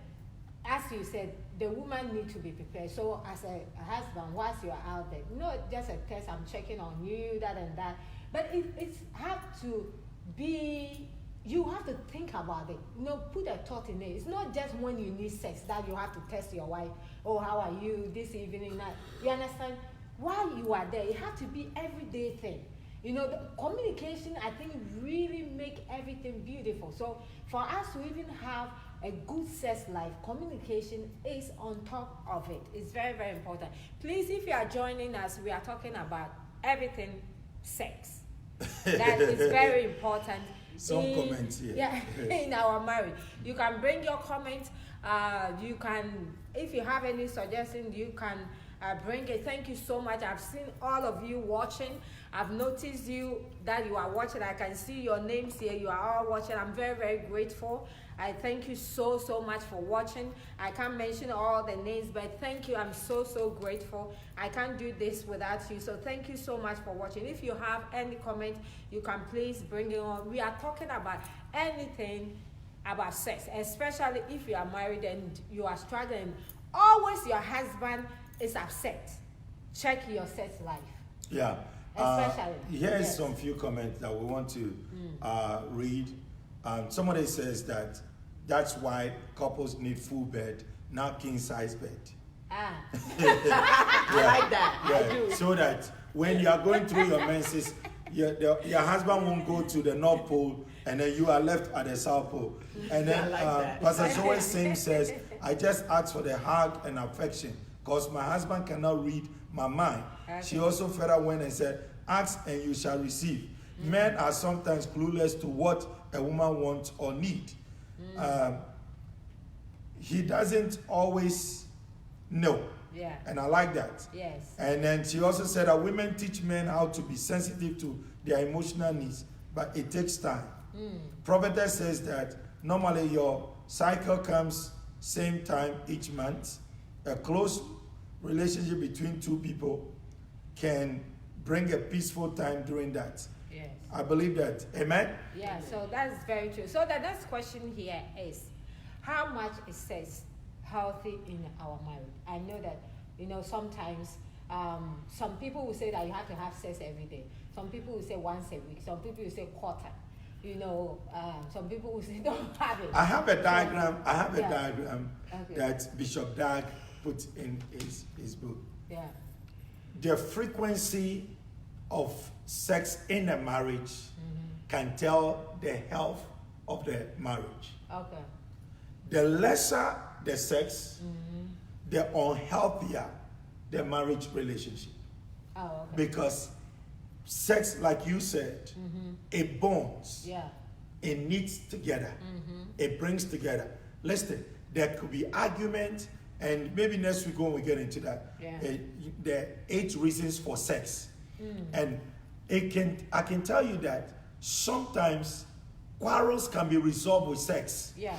Speaker 1: as you said, the woman need to be prepared. So as a husband, whilst you are out there, not just a test, I'm checking on you, that and that, but it's have to be, you have to think about it. You know, put a thought in it. It's not just when you need sex that you have to test your wife. Oh, how are you this evening? Night. You understand? While you are there, it has to be everyday thing. You know, the communication, I think, really make everything beautiful. So for us to even have a good sex life, communication is on top of it. It's very, very important. Please, if you are joining us, we are talking about everything sex. That is very important.
Speaker 2: Some comments here.
Speaker 1: Yeah, in our marriage. You can bring your comments. You can, if you have any suggestions, you can bring it. Thank you so much. I've seen all of you watching. I've noticed you that you are watching. I can see your names here. You are all watching. I'm very, very grateful. I thank you so, so much for watching. I can't mention all the names, but thank you. I'm so, so grateful. I can't do this without you. So thank you so much for watching. If you have any comment, you can please bring it on. We are talking about anything about sex, especially if you are married and you are struggling. Always your husband is upset. Check your sex life.
Speaker 2: Yeah.
Speaker 1: Especially.
Speaker 2: Here's
Speaker 1: Yes.
Speaker 2: some few comments that we want to read. Somebody says that that's why couples need full bed, not king size bed.
Speaker 1: Ah,
Speaker 3: I like that. I
Speaker 2: Yeah,
Speaker 3: do.
Speaker 2: so that when you are going through your menses, your husband won't go to the North Pole and then you are left at the South Pole. And then
Speaker 3: I like that.
Speaker 2: Pastor Zoe Singh says, I just ask for the hug and affection because my husband cannot read my mind.
Speaker 1: Okay.
Speaker 2: She also further went and said, ask and you shall receive. Men are sometimes clueless to what a woman wants or needs. He doesn't always know.
Speaker 1: yeah.
Speaker 2: And I like that.
Speaker 1: Yes.
Speaker 2: And then she also said that women teach men how to be sensitive to their emotional needs, but it takes time. Prophetess says that normally your cycle comes same time each month. A close relationship between two people can bring a peaceful time during that.
Speaker 1: Yes.
Speaker 2: I believe that. Amen?
Speaker 1: Yeah, so that's very true. So the next question here is, how much is sex healthy in our marriage? I know that, sometimes some people will say that you have to have sex every day. Some people will say once a week. Some people will say quarter. Some people will say don't have it.
Speaker 2: I have a diagram.
Speaker 1: Okay.
Speaker 2: That Bishop Dag put in his book.
Speaker 1: Yeah.
Speaker 2: The frequency of sex in a marriage can tell the health of the marriage.
Speaker 1: Okay.
Speaker 2: The lesser the sex, the unhealthier the marriage relationship.
Speaker 1: Oh, okay.
Speaker 2: Because sex, like you said, it bonds,
Speaker 1: Yeah.
Speaker 2: it knits together, it brings together. Listen, there could be argument, and maybe next week when we get into that,
Speaker 1: Yeah.
Speaker 2: There are 8 reasons for sex. And I can tell you that sometimes quarrels can be resolved with sex.
Speaker 1: Yeah.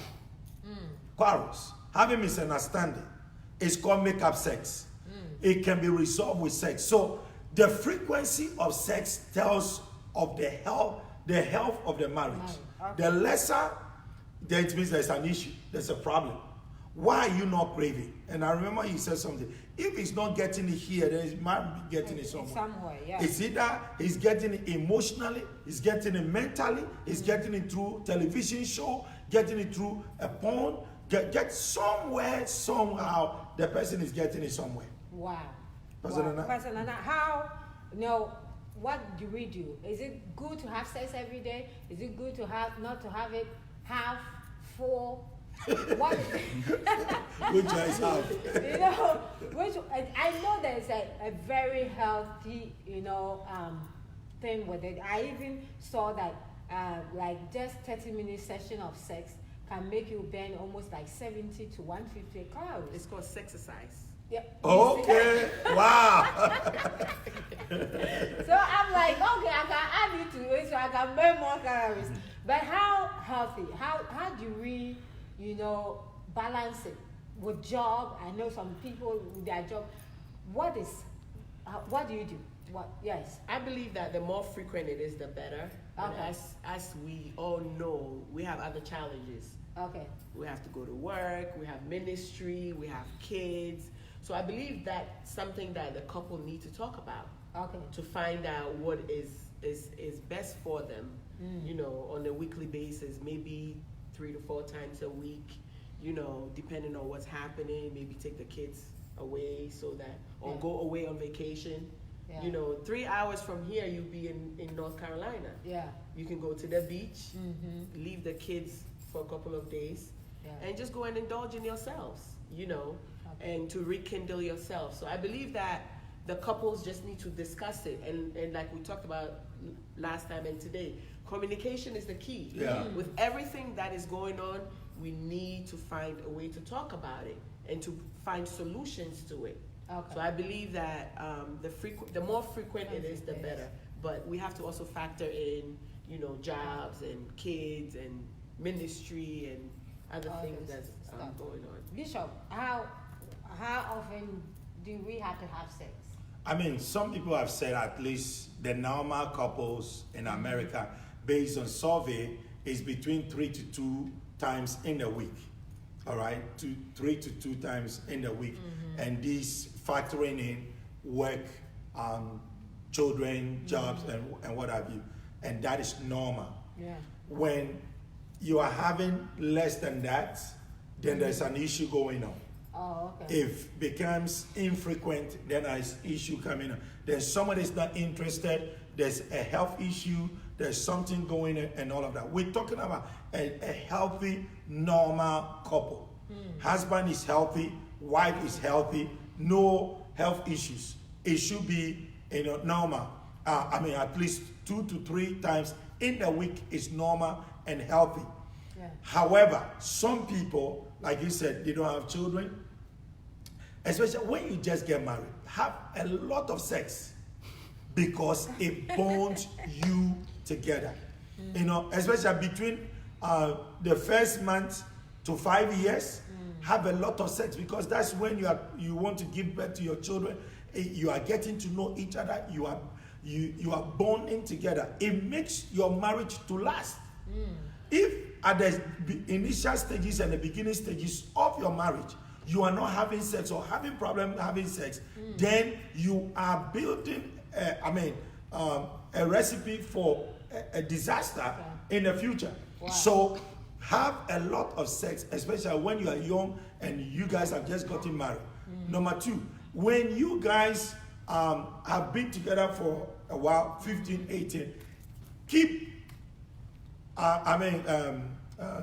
Speaker 2: Quarrels, having misunderstanding, is called make-up sex. It can be resolved with sex. So the frequency of sex tells of the health of the marriage.
Speaker 1: Okay.
Speaker 2: The lesser, then it means there's an issue, there's a problem. Why are you not craving? And I remember you said something. If he's not getting it here, then he might be getting it somewhere.
Speaker 1: Somewhere, yeah.
Speaker 2: It's either he's getting it emotionally, he's getting it mentally, he's getting it through television show, getting it through a porn. Get somewhere, somehow, the person is getting it somewhere.
Speaker 1: Wow.
Speaker 2: Pastor
Speaker 1: Wow.
Speaker 2: Nana?
Speaker 1: Pastor Nana, what do we do? Is it good to have sex every day? Is it good to not to have it half, full? What is it?
Speaker 2: Which is how?
Speaker 1: I know there's a very healthy, thing with it. I even saw that like just 30-minute session of sex can make you burn almost like 70 to 150 calories.
Speaker 3: It's called sexercise.
Speaker 1: Yeah.
Speaker 2: Okay. Wow.
Speaker 1: So I'm like, okay, I can add it to it so I can burn more calories. But how healthy? How do we, balance it with job? I know some people with their job. What do you do? Yes.
Speaker 3: I believe that the more frequent it is, the better. But
Speaker 1: Okay.
Speaker 3: as we all know, we have other challenges.
Speaker 1: Okay.
Speaker 3: We have to go to work, we have ministry, we have kids. So I believe that's something that the couple need to talk about
Speaker 1: Okay.
Speaker 3: to find out what is best for them, on a weekly basis, maybe 3 to 4 times a week, depending on what's happening, maybe take the kids away or
Speaker 1: Yeah.
Speaker 3: go away on vacation.
Speaker 1: Yeah.
Speaker 3: 3 hours from here, you'll be in North Carolina.
Speaker 1: Yeah.
Speaker 3: You can go to the beach,
Speaker 1: Mm-hmm.
Speaker 3: leave the kids for a couple of days,
Speaker 1: Yeah.
Speaker 3: and just go and indulge in yourselves, and to rekindle yourself. So I believe that the couples just need to discuss it. And like we talked about last time and today, communication is the key.
Speaker 2: Yeah.
Speaker 3: With everything that is going on, we need to find a way to talk about it and to find solutions to it.
Speaker 1: Okay.
Speaker 3: So I believe that the more frequent it is, the
Speaker 1: Yes.
Speaker 3: better. But we have to also factor in, jobs and kids and ministry and other
Speaker 1: All
Speaker 3: things
Speaker 1: this
Speaker 3: that's
Speaker 1: stuff.
Speaker 3: going on.
Speaker 1: Bishop, how often do we have to have sex?
Speaker 2: I mean, some people have said at least the normal couples in America, based on survey, is between 3 to 2 times in a week. All right, 3 to 2 times in a week, and these factoring in work, children, jobs, and what have you, and that is normal.
Speaker 1: Yeah.
Speaker 2: When you are having less than that, then there's an issue going on.
Speaker 1: Oh, okay.
Speaker 2: If becomes infrequent, then there's issue coming on. Then somebody's not interested, there's a health issue, there's something going on and all of that. We're talking about a healthy, normal couple. Husband is healthy, wife is healthy, no health issues. It should be normal. At least 2 to 3 times in a week is normal and healthy.
Speaker 1: Yeah.
Speaker 2: However, some people, like you said, they don't have children. Especially when you just get married, have a lot of sex because it bonds you together. Especially between the first month to 5 years, have a lot of sex because that's when you want to give birth to your children. You are getting to know each other. You are bonding together. It makes your marriage to last. If at the initial stages and the beginning stages of your marriage, you are not having sex or having problem having sex, then you are building, a recipe for a disaster in the future.
Speaker 1: Wow.
Speaker 2: So have a lot of sex, especially when you are young and you guys have just gotten married. Number two, when you guys have been together for a while, 15, 18, keep,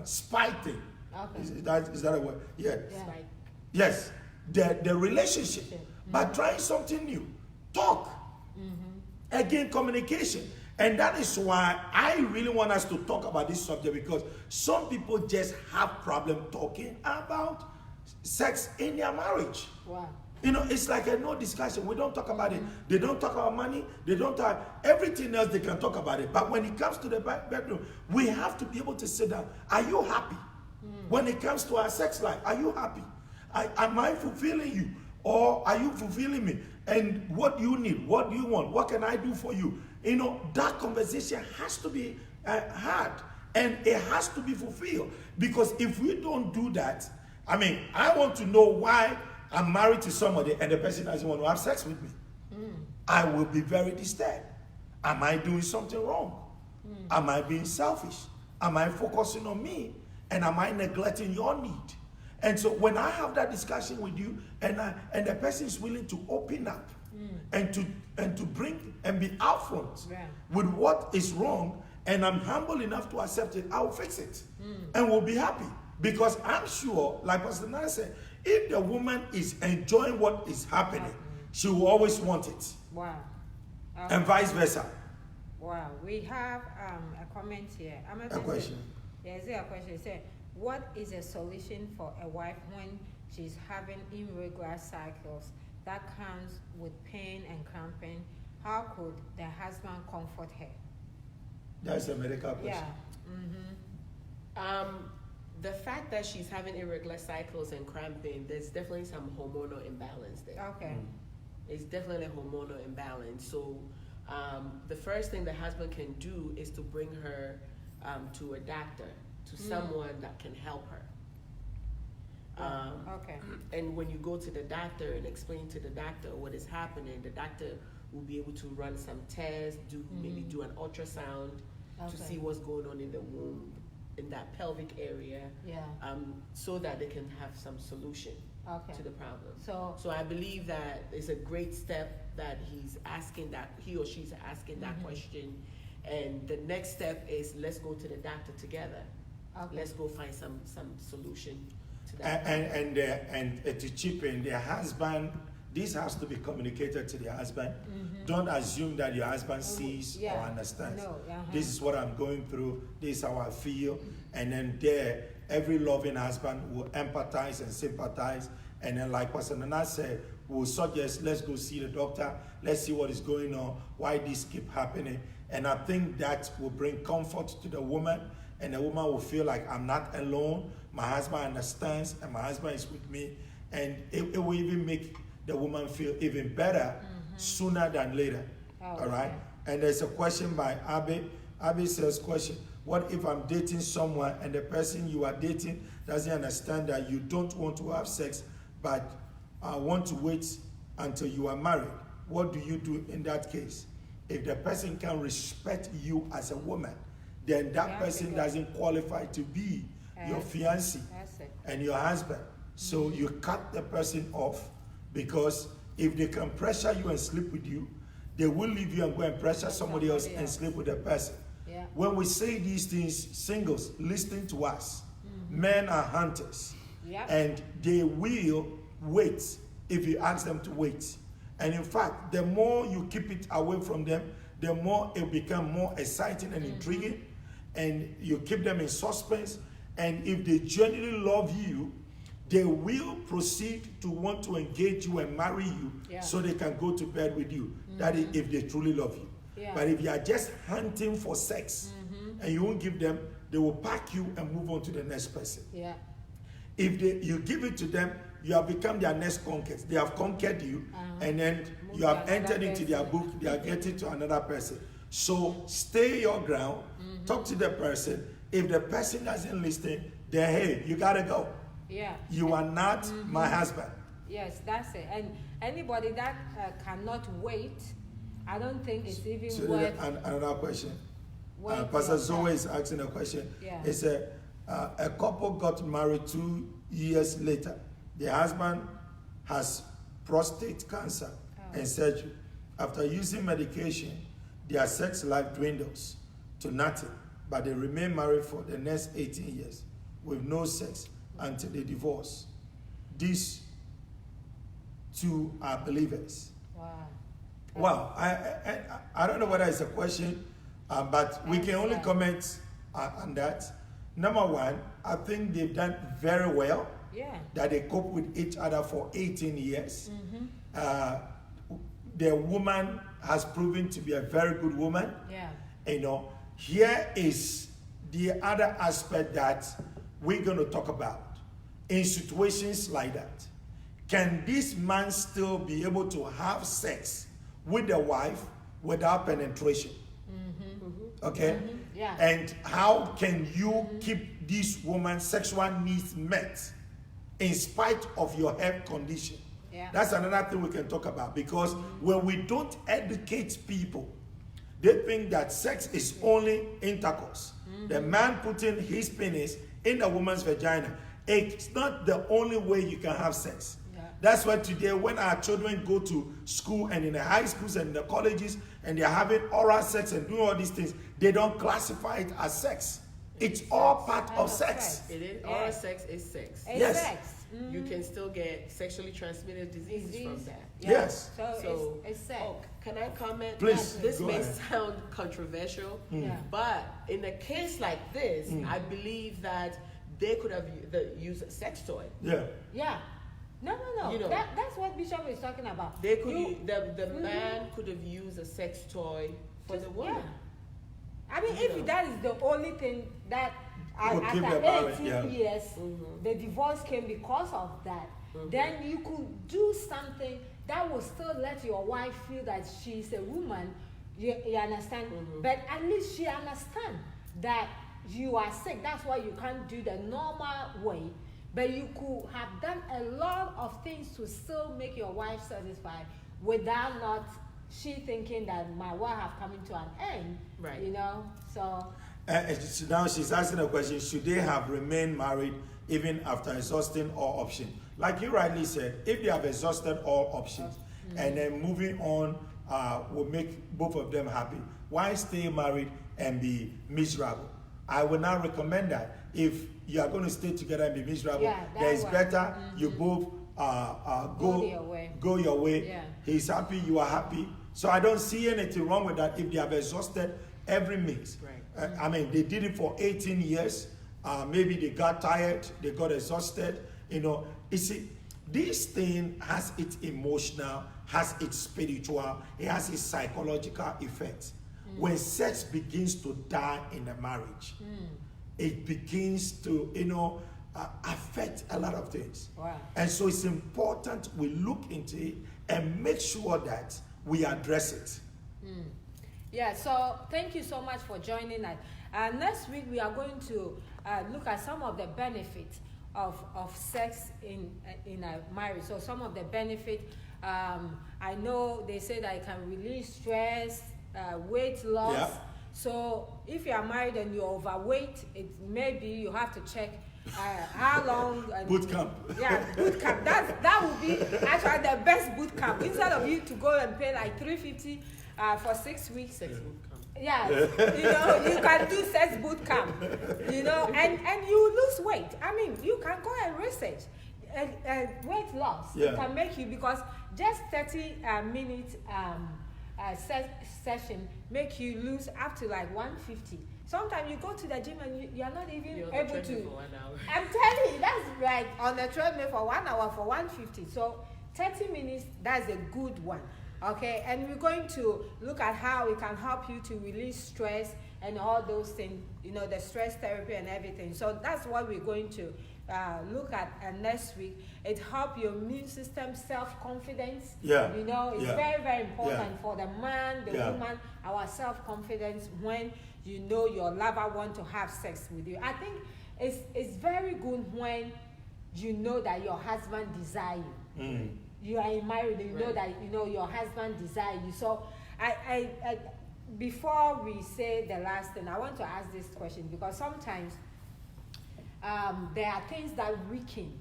Speaker 2: spiking.
Speaker 1: Okay.
Speaker 2: Is that a word? Yeah.
Speaker 1: Yeah.
Speaker 3: Like,
Speaker 2: Yes, the relationship, but trying something new. Talk. Again, communication. And that is why I really want us to talk about this subject, because some people just have problem talking about sex in their marriage.
Speaker 1: Wow.
Speaker 2: You know, it's like a no discussion. We don't talk about it. They don't talk about money. They don't talk everything else. They can talk about it. But when it comes to the bedroom, we have to be able to sit down. Are you happy? When it comes to our sex life, are you happy? Am I fulfilling you, or are you fulfilling me? And what do you need? What do you want? What can I do for you? You know, that conversation has to be had, and it has to be fulfilled. Because if we don't do that, I want to know why I'm married to somebody and the person doesn't want to have sex with me. I will be very disturbed. Am I doing something wrong? Am I being selfish? Am I focusing on me? And am I neglecting your need? And so when I have that discussion with you, and the person is willing to open up and to bring and be upfront with what is wrong, and I'm humble enough to accept it, I'll fix it, and we'll be happy. Because I'm sure, like Pastor Nana said, if the woman is enjoying what is happening, she will always want it,
Speaker 1: Wow.
Speaker 2: and vice versa.
Speaker 1: Wow. We have a comment here.
Speaker 2: A question.
Speaker 1: Yes, a question. It said, what is a solution for a wife when she's having irregular cycles that comes with pain and cramping? How could the husband comfort her?
Speaker 2: That's a medical question.
Speaker 1: Yeah.
Speaker 3: the fact that she's having irregular cycles and cramping, there's definitely some hormonal imbalance there.
Speaker 1: Okay.
Speaker 3: It's definitely a hormonal imbalance. So the first thing the husband can do is to bring her to a doctor, to someone that can help her.
Speaker 1: Okay.
Speaker 3: And when you go to the doctor and explain to the doctor what is happening, the doctor will be able to run some tests, maybe do an ultrasound to see what's going on in the womb, in that pelvic area,
Speaker 1: Yeah.
Speaker 3: so that they can have some solution
Speaker 1: Okay.
Speaker 3: to the problem.
Speaker 1: So
Speaker 3: I believe that it's a great step that he or she's asking that question. And the next step is, let's go to the doctor together.
Speaker 1: okay.
Speaker 3: Let's go find some solution to that.
Speaker 2: And to chip in, the husband, this has to be communicated to the husband. Don't assume that your husband sees or understands.
Speaker 1: No.
Speaker 2: This is what I'm going through. This is how I feel. And then every loving husband will empathize and sympathize. And then, like Pastor Nana said, will suggest, let's go see the doctor. Let's see what is going on, why this keep happening. And I think that will bring comfort to the woman. And the woman will feel like, I'm not alone. My husband understands, and my husband is with me. And it will even make the woman feel even better sooner than later. All right?
Speaker 1: Okay.
Speaker 2: And there's a question by Abby. Abby says, question, what if I'm dating someone and the person you are dating doesn't understand that you don't want to have sex, but want to wait until you are married? What do you do in that case? If the person can respect you as a woman, then that person doesn't qualify to be your fiancé
Speaker 1: That's it.
Speaker 2: and your husband. So you cut the person off, because if they can pressure you and sleep with you, they will leave you and go and pressure somebody else and sleep with the person.
Speaker 1: Yeah.
Speaker 2: When we say these things, singles, listen to us. Men are hunters.
Speaker 1: Yep.
Speaker 2: And they will wait if you ask them to wait. And in fact, the more you keep it away from them, the more it becomes more exciting and intriguing. And you keep them in suspense. And if they genuinely love you, they will proceed to want to engage you and marry you so they can go to bed with you. That is if they truly love you.
Speaker 1: Yeah.
Speaker 2: But if you are just hunting for sex and you won't give them, they will pack you and move on to the next person.
Speaker 1: Yeah.
Speaker 2: If you give it to them, you have become their next conquest. They have conquered you, and then you have entered into their book. They are getting to another person. So stay your ground, talk to the person, If the person doesn't listen, then hey, you gotta go.
Speaker 1: Yeah.
Speaker 2: You are not my husband.
Speaker 1: Yes, that's it. And anybody that cannot wait, I don't think it's even
Speaker 2: So
Speaker 1: worth.
Speaker 2: another question.
Speaker 1: worth
Speaker 2: Pastor
Speaker 1: your
Speaker 2: Zoe
Speaker 1: time.
Speaker 2: is asking a question.
Speaker 1: Yeah.
Speaker 2: It's a couple got married 2 years later. The husband has prostate cancer and surgery. After using medication, their sex life dwindles to nothing, but they remain married for the next 18 years with no sex until they divorce. These two are believers.
Speaker 1: Wow.
Speaker 2: Wow, I don't know whether it's a question, but we can only comment on that. Number one, I think they've done very well
Speaker 1: Yeah.
Speaker 2: that they cope with each other for 18 years. The woman has proven to be a very good woman.
Speaker 1: Yeah.
Speaker 2: You know, here is the other aspect that we're going to talk about. In situations like that, can this man still be able to have sex with the wife without penetration? Okay?
Speaker 1: Yeah.
Speaker 2: And how can you keep this woman's sexual needs met in spite of your health condition?
Speaker 1: Yeah.
Speaker 2: That's another thing we can talk about, because when we don't educate people, they think that sex is only intercourse. The man putting his penis in the woman's vagina, it's not the only way you can have sex.
Speaker 1: Yeah.
Speaker 2: That's why today when our children go to school and in the high schools and in the colleges and they're having oral sex and doing all these things, they don't classify it as sex. It's all part of sex.
Speaker 3: It is.
Speaker 1: Yeah.
Speaker 3: Oral sex is sex.
Speaker 1: It's
Speaker 2: Yes.
Speaker 1: sex.
Speaker 3: You can still get sexually transmitted diseases from
Speaker 1: Disease.
Speaker 3: that.
Speaker 1: Yeah.
Speaker 2: Yes.
Speaker 3: So,
Speaker 1: it's sex.
Speaker 3: oh, can I comment?
Speaker 2: Please,
Speaker 3: This
Speaker 2: go
Speaker 3: may
Speaker 2: ahead.
Speaker 3: sound controversial,
Speaker 1: Yeah.
Speaker 3: but in a case like this, I believe that they could have used a sex toy.
Speaker 2: Yeah.
Speaker 1: Yeah. No.
Speaker 3: You know.
Speaker 1: That's what Bishop is talking about.
Speaker 3: They could
Speaker 1: You-
Speaker 3: the man could have used a sex toy for the woman.
Speaker 1: Yeah. I mean,
Speaker 3: You
Speaker 1: if
Speaker 3: know.
Speaker 1: that is the only thing that
Speaker 2: Would keep
Speaker 1: after
Speaker 2: them married,
Speaker 1: 18
Speaker 2: yeah.
Speaker 1: years, the divorce came because of that, then you could do something that will still let your wife feel that she's a woman. You understand? But at least she understands that you are sick. That's why you can't do the normal way. But you could have done a lot of things to still make your wife satisfied without not she thinking that my wife have come into an end.
Speaker 3: Right.
Speaker 1: You know? So
Speaker 2: So now she's asking a question, should they have remained married even after exhausting all options? Like you rightly said, if they have exhausted all options and then moving on will make both of them happy, why stay married and be miserable? I would not recommend that. If you are going to stay together and be miserable,
Speaker 1: Yeah, that
Speaker 2: then it's
Speaker 1: one.
Speaker 2: better you both
Speaker 1: Go your way.
Speaker 2: Go your way.
Speaker 1: Yeah.
Speaker 2: He's happy, you are happy. So I don't see anything wrong with that if they have exhausted every means.
Speaker 3: Right.
Speaker 2: I mean, they did it for 18 years. Maybe they got tired, they got exhausted. You know, you see, this thing has its emotional, has its spiritual, it has its psychological effects. When sex begins to die in a marriage, it begins to, affect a lot of things.
Speaker 1: Wow.
Speaker 2: And so it's important we look into it and make sure that we address it.
Speaker 1: yeah, so thank you so much for joining us. Next week we are going to look at some of the benefits of sex in a marriage. So some of the benefits, I know they say that it can release stress, weight loss.
Speaker 2: Yeah.
Speaker 1: So if you are married and you're overweight, it maybe you have to check how long.
Speaker 2: Boot camp.
Speaker 1: Yeah, boot camp. That would be actually the best boot camp. Instead of you to go and pay like $350 for 6 weeks.
Speaker 3: Sex would come.
Speaker 1: Yeah, you can do sex boot camp, and you lose weight. I mean, you can go and research weight loss.
Speaker 2: Yeah.
Speaker 1: It can make you, because just 30 minutes session make you lose up to like 150. Sometimes you go to the gym and you are not even
Speaker 3: You're on the
Speaker 1: able
Speaker 3: treadmill
Speaker 1: to.
Speaker 3: for 1 hour.
Speaker 1: I'm telling you, that's like on the treadmill for 1 hour for 150. So 30 minutes, that's a good one. Okay, and we're going to look at how it can help you to release stress and all those things, the stress therapy and everything. So that's what we're going to look at next week. It helps your immune system, self-confidence.
Speaker 2: Yeah.
Speaker 1: You know, it's
Speaker 2: Yeah.
Speaker 1: very, very important
Speaker 2: Yeah.
Speaker 1: for the man, the
Speaker 2: Yeah.
Speaker 1: woman, our self-confidence when you know your lover want to have sex with you. I think it's very good when you know that your husband desire you.
Speaker 2: Mm.
Speaker 1: You are married, you know
Speaker 3: Right.
Speaker 1: that you know your husband desire you. So I before we say the last thing, I want to ask this question because sometimes there are things that weaken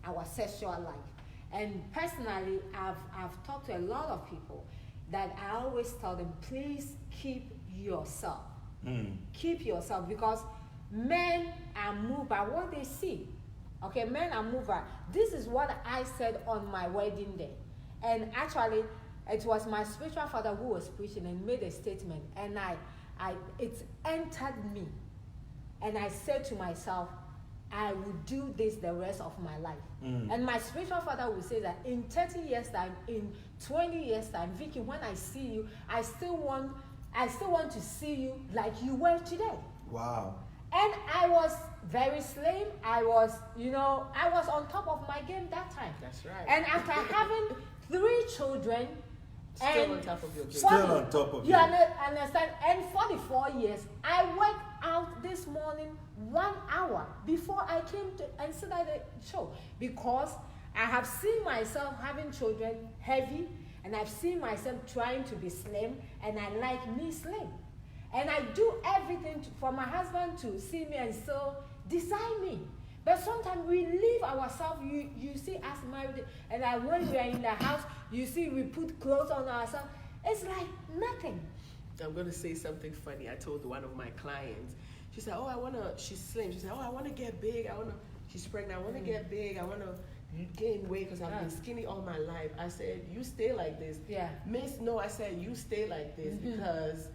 Speaker 1: our sexual life. And personally, I've talked to a lot of people that I always tell them, please keep yourself.
Speaker 2: Mm.
Speaker 1: Keep yourself, because men are moved by what they see. Okay, men are moved by. This is what I said on my wedding day. And actually, it was my spiritual father who was preaching and made a statement. And it entered me. And I said to myself, I will do this the rest of my life.
Speaker 2: Mm.
Speaker 1: And my spiritual father will say that in 30 years time, in 20 years time, Vicky, when I see you, I still want to see you like you were today.
Speaker 2: Wow.
Speaker 1: And I was very slim. I was on top of my game that time.
Speaker 3: That's right.
Speaker 1: And after having 3 children,
Speaker 3: Still
Speaker 1: and
Speaker 3: on top of your game.
Speaker 2: Still on top of
Speaker 1: you
Speaker 2: you.
Speaker 1: understand? And 44 years, I worked out this morning 1 hour before I came to and sit at the show, because I have seen myself having children heavy, and I've seen myself trying to be slim, and I like me slim. And I do everything for my husband to see me and still desire me. But sometimes we leave ourselves. You see us married, and when we are in the house, you see we put clothes on ourselves. It's like nothing.
Speaker 3: I'm going to say something funny. I told one of my clients. She said, she's slim. She said, I want to get big. She's pregnant. I want to get big. I want to gain weight because I've been skinny all my life. I said, you stay like this.
Speaker 1: Yeah.
Speaker 3: Miss, no, I said, you stay like this because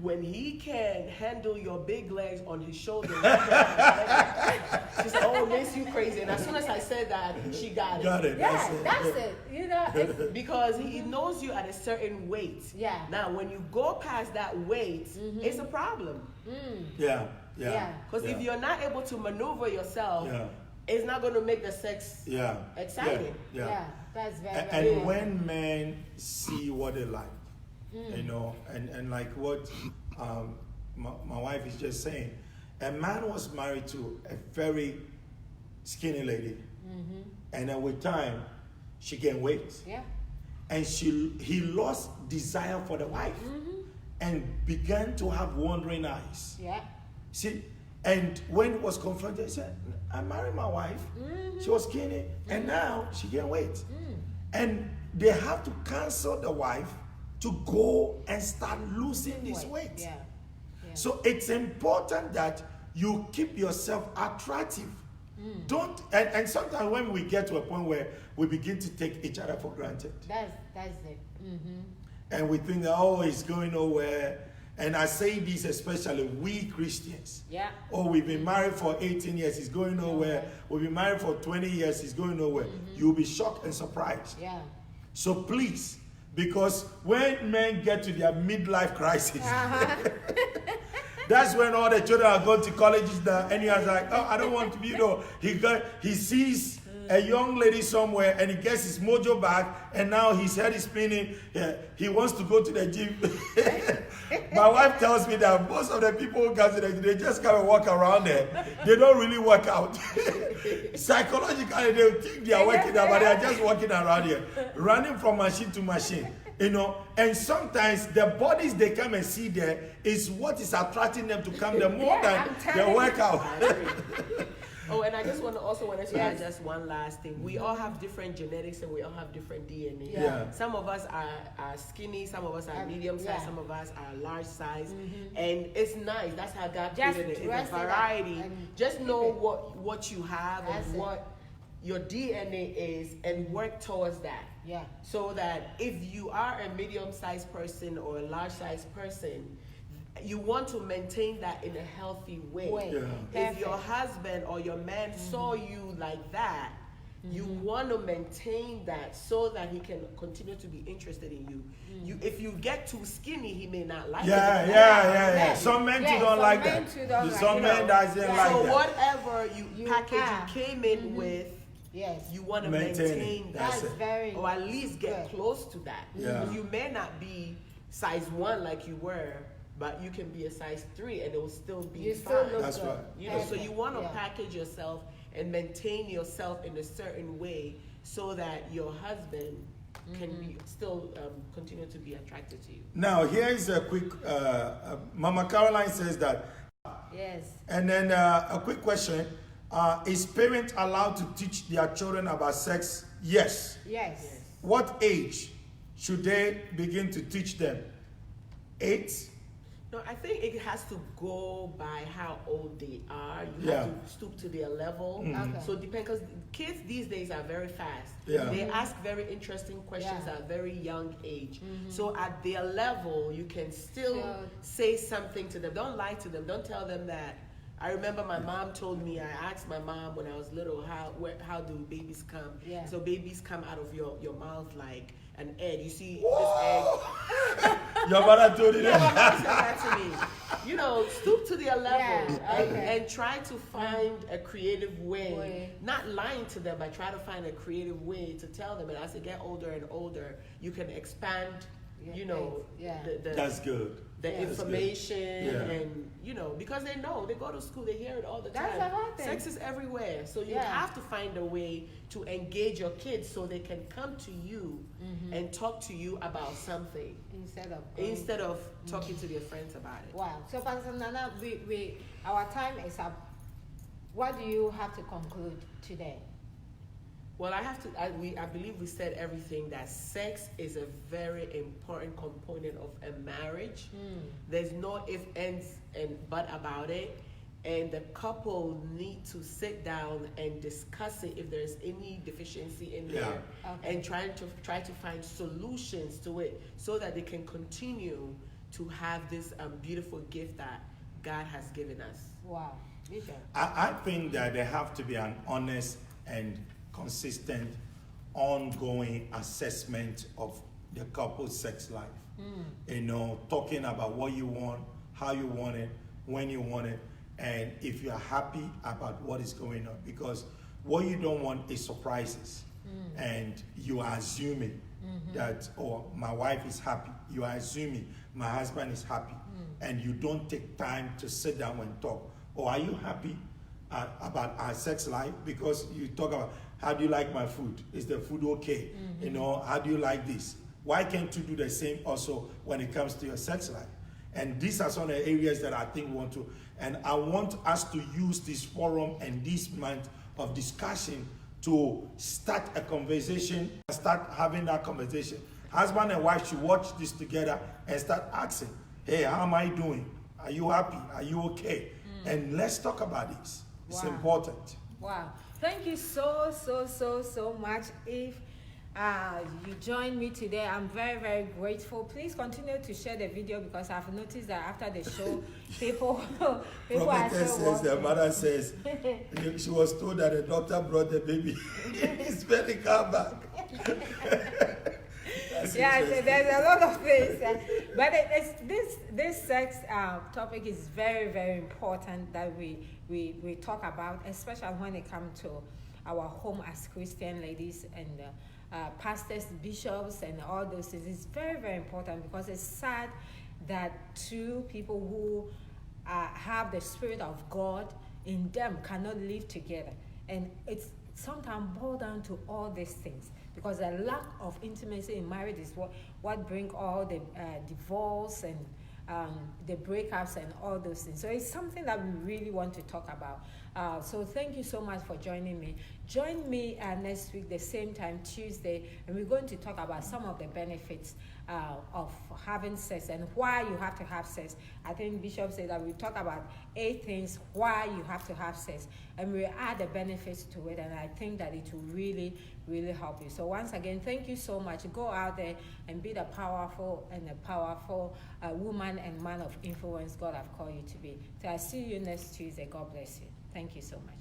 Speaker 3: when he can handle your big legs on his shoulders, she said, oh, Miss, you crazy. And as soon as I said that, she got it.
Speaker 2: Got it.
Speaker 1: Yeah, that's it. You know, it's,
Speaker 3: Because he knows you at a certain weight.
Speaker 1: Yeah.
Speaker 3: Now, when you go past that weight, it's a problem.
Speaker 2: Yeah.
Speaker 1: Yeah.
Speaker 2: Yeah.
Speaker 3: Because if you're not able to maneuver yourself,
Speaker 2: Yeah.
Speaker 3: it's not going to make the sex
Speaker 2: Yeah.
Speaker 3: exciting.
Speaker 2: Yeah.
Speaker 1: yeah, that's very,
Speaker 2: And,
Speaker 1: very
Speaker 2: and when men see what they like, you know, and like what my wife is just saying, a man was married to a very skinny lady, and then with time, she gained weight,
Speaker 1: yeah.
Speaker 2: and he lost desire for the wife, and began to have wandering eyes.
Speaker 1: Yeah.
Speaker 2: See, and when he was confronted, he said, I married my wife. She was skinny, and now she gained weight. And they have to cancel the wife to go and start losing this weight.
Speaker 1: Yeah. Yeah.
Speaker 2: So it's important that you keep yourself attractive. Don't, and sometimes when we get to a point where we begin to take each other for granted,
Speaker 1: That's it.
Speaker 2: and we think that, oh, it's going nowhere. And I say this especially we Christians.
Speaker 1: Yeah.
Speaker 2: Oh, we've been married for 18 years, it's going nowhere. We've been married for 20 years, it's going nowhere. You'll be shocked and surprised.
Speaker 1: Yeah.
Speaker 2: So please, because when men get to their midlife crisis, that's when all the children are going to colleges now, and you're like, oh, I don't want to be, he sees a young lady somewhere and he gets his mojo back, and now his head is spinning. He wants to go to the gym. My wife tells me that most of the people who come to the gym, they just come and walk around there. They don't really work out. Psychologically, they think they are working out, but they are just walking around here, running from machine to machine. You know, and sometimes the bodies they come and see there is what is attracting them to come there more than the workout.
Speaker 3: Oh, and I just want to add just one last thing. We all have different genetics and we all have different DNA.
Speaker 2: Yeah.
Speaker 3: Some of us are skinny, some of us are medium size,
Speaker 1: yeah.
Speaker 3: some of us are large size. And it's nice. That's how God
Speaker 1: Just
Speaker 3: created it. It's
Speaker 1: dress
Speaker 3: a
Speaker 1: it up
Speaker 3: variety.
Speaker 1: and
Speaker 3: Just
Speaker 1: keep
Speaker 3: know
Speaker 1: it.
Speaker 3: what you have
Speaker 1: That's
Speaker 3: and
Speaker 1: it.
Speaker 3: what your DNA is and work towards that.
Speaker 1: Yeah.
Speaker 3: So that if you are a medium-sized person or a large-sized person, you want to maintain that in a healthy way.
Speaker 1: Way.
Speaker 2: Yeah.
Speaker 3: If your husband or your man saw you like that, You want to maintain that so that he can continue to be interested in you. If you get too skinny, he may not like it.
Speaker 2: Yeah. Some men too don't like that. Some men doesn't like
Speaker 3: so
Speaker 2: that.
Speaker 3: whatever you package
Speaker 1: have.
Speaker 3: you came in with,
Speaker 1: Yes.
Speaker 3: you want to
Speaker 2: Maintain
Speaker 3: maintain
Speaker 2: it.
Speaker 3: that,
Speaker 1: That's very
Speaker 3: or at least get
Speaker 1: good.
Speaker 3: close to that.
Speaker 2: Yeah.
Speaker 3: You may not be size 1 like you were, but you can be a size 3 and it will still be
Speaker 1: You
Speaker 3: fine.
Speaker 1: still look
Speaker 2: That's
Speaker 1: good.
Speaker 2: right.
Speaker 3: You know, so you want to
Speaker 1: Yeah.
Speaker 3: package yourself and maintain yourself in a certain way so that your husband can be still continue to be attracted to you.
Speaker 2: Now, here is a quick, Mama Caroline says that,
Speaker 1: Yes.
Speaker 2: and then a quick question, is parents allowed to teach their children about sex? Yes.
Speaker 1: Yes.
Speaker 2: What age should they begin to teach them? 8?
Speaker 3: No, I think it has to go by how old they are. You
Speaker 2: Yeah.
Speaker 3: have to stoop to their level.
Speaker 1: Okay.
Speaker 3: So depend, because kids these days are very fast.
Speaker 2: Yeah.
Speaker 3: They ask very interesting questions
Speaker 1: Yeah.
Speaker 3: at a very young age. So at their level, you can still
Speaker 1: So-
Speaker 3: say something to them. Don't lie to them. Don't tell them that. I remember my mom told me, I asked my mom when I was little, how do babies come?
Speaker 1: Yeah.
Speaker 3: So babies come out of your mouth like an egg. You see this egg?
Speaker 2: Your mother told you
Speaker 3: Yeah, my
Speaker 2: that?
Speaker 3: mom said that to me. You know, stoop to their level
Speaker 1: Yeah, okay.
Speaker 3: and try to find a creative way,
Speaker 1: Way.
Speaker 3: not lying to them, but try to find a creative way to tell them. And as they get older and older, you can expand, you know,
Speaker 1: Yeah.
Speaker 3: the
Speaker 2: That's good.
Speaker 3: the
Speaker 1: Yeah.
Speaker 3: information
Speaker 2: Yeah.
Speaker 3: and, you know, because they know, they go to school, they hear it all the
Speaker 1: That's
Speaker 3: time.
Speaker 1: the whole thing.
Speaker 3: Sex is everywhere. So you
Speaker 1: Yeah.
Speaker 3: have to find a way to engage your kids so they can come to you and talk to you about something
Speaker 1: Instead of
Speaker 3: talking to their friends about it.
Speaker 1: Wow. So, Pastor Nana, our time is up. What do you have to conclude today?
Speaker 3: Well, I believe we said everything, that sex is a very important component of a marriage. There's no ifs, ands, and but about it. And the couple need to sit down and discuss it if there's any deficiency in there,
Speaker 1: Okay.
Speaker 3: and try to find solutions to it so that they can continue to have this beautiful gift that God has given us.
Speaker 1: Wow. Bishop.
Speaker 2: I think that there have to be an honest and consistent, ongoing assessment of the couple's sex life. You know, talking about what you want, how you want it, when you want it, and if you're happy about what is going on. Because what you don't want is surprises. And you are assuming that, oh, my wife is happy. You are assuming my husband is happy. And you don't take time to sit down and talk. Oh, are you happy about our sex life? Because you talk about, how do you like my food? Is the food okay? You know, how do you like this? Why can't you do the same also when it comes to your sex life? And these are some of the areas that I think want to, and I want us to use this forum and this month of discussion to start a conversation, start having that conversation. Husband and wife should watch this together and start asking, hey, how am I doing? Are you happy? Are you okay? And let's talk about this. It's
Speaker 1: Wow.
Speaker 2: important.
Speaker 1: Wow. Thank you so much. If you joined me today, I'm very, very grateful. Please continue to share the video because I've noticed that after the show, people are
Speaker 2: Prophetess
Speaker 1: so
Speaker 2: says, the
Speaker 1: watching.
Speaker 2: mother says, she was told that the doctor brought the baby in his medical bag.
Speaker 1: Yeah, there's a lot of things, but this sex topic is very, very important that we talk about, especially when it comes to our home as Christian ladies and pastors, bishops, and all those things. It's very, very important because it's sad that two people who have the Spirit of God in them cannot live together, and it's sometimes boiled down to all these things. Because the lack of intimacy in marriage is what bring all the divorce and the breakups and all those things. So it's something that we really want to talk about. So thank you so much for joining me. Join me next week, the same time, Tuesday, and we're going to talk about some of the benefits of having sex and why you have to have sex. I think Bishop said that we talk about 8 things why you have to have sex, and we add the benefits to it, and I think that it will really, really help you. So once again, thank you so much. Go out there and be the powerful woman and man of influence God have called you to be. So I see you next Tuesday. God bless you. Thank you so much.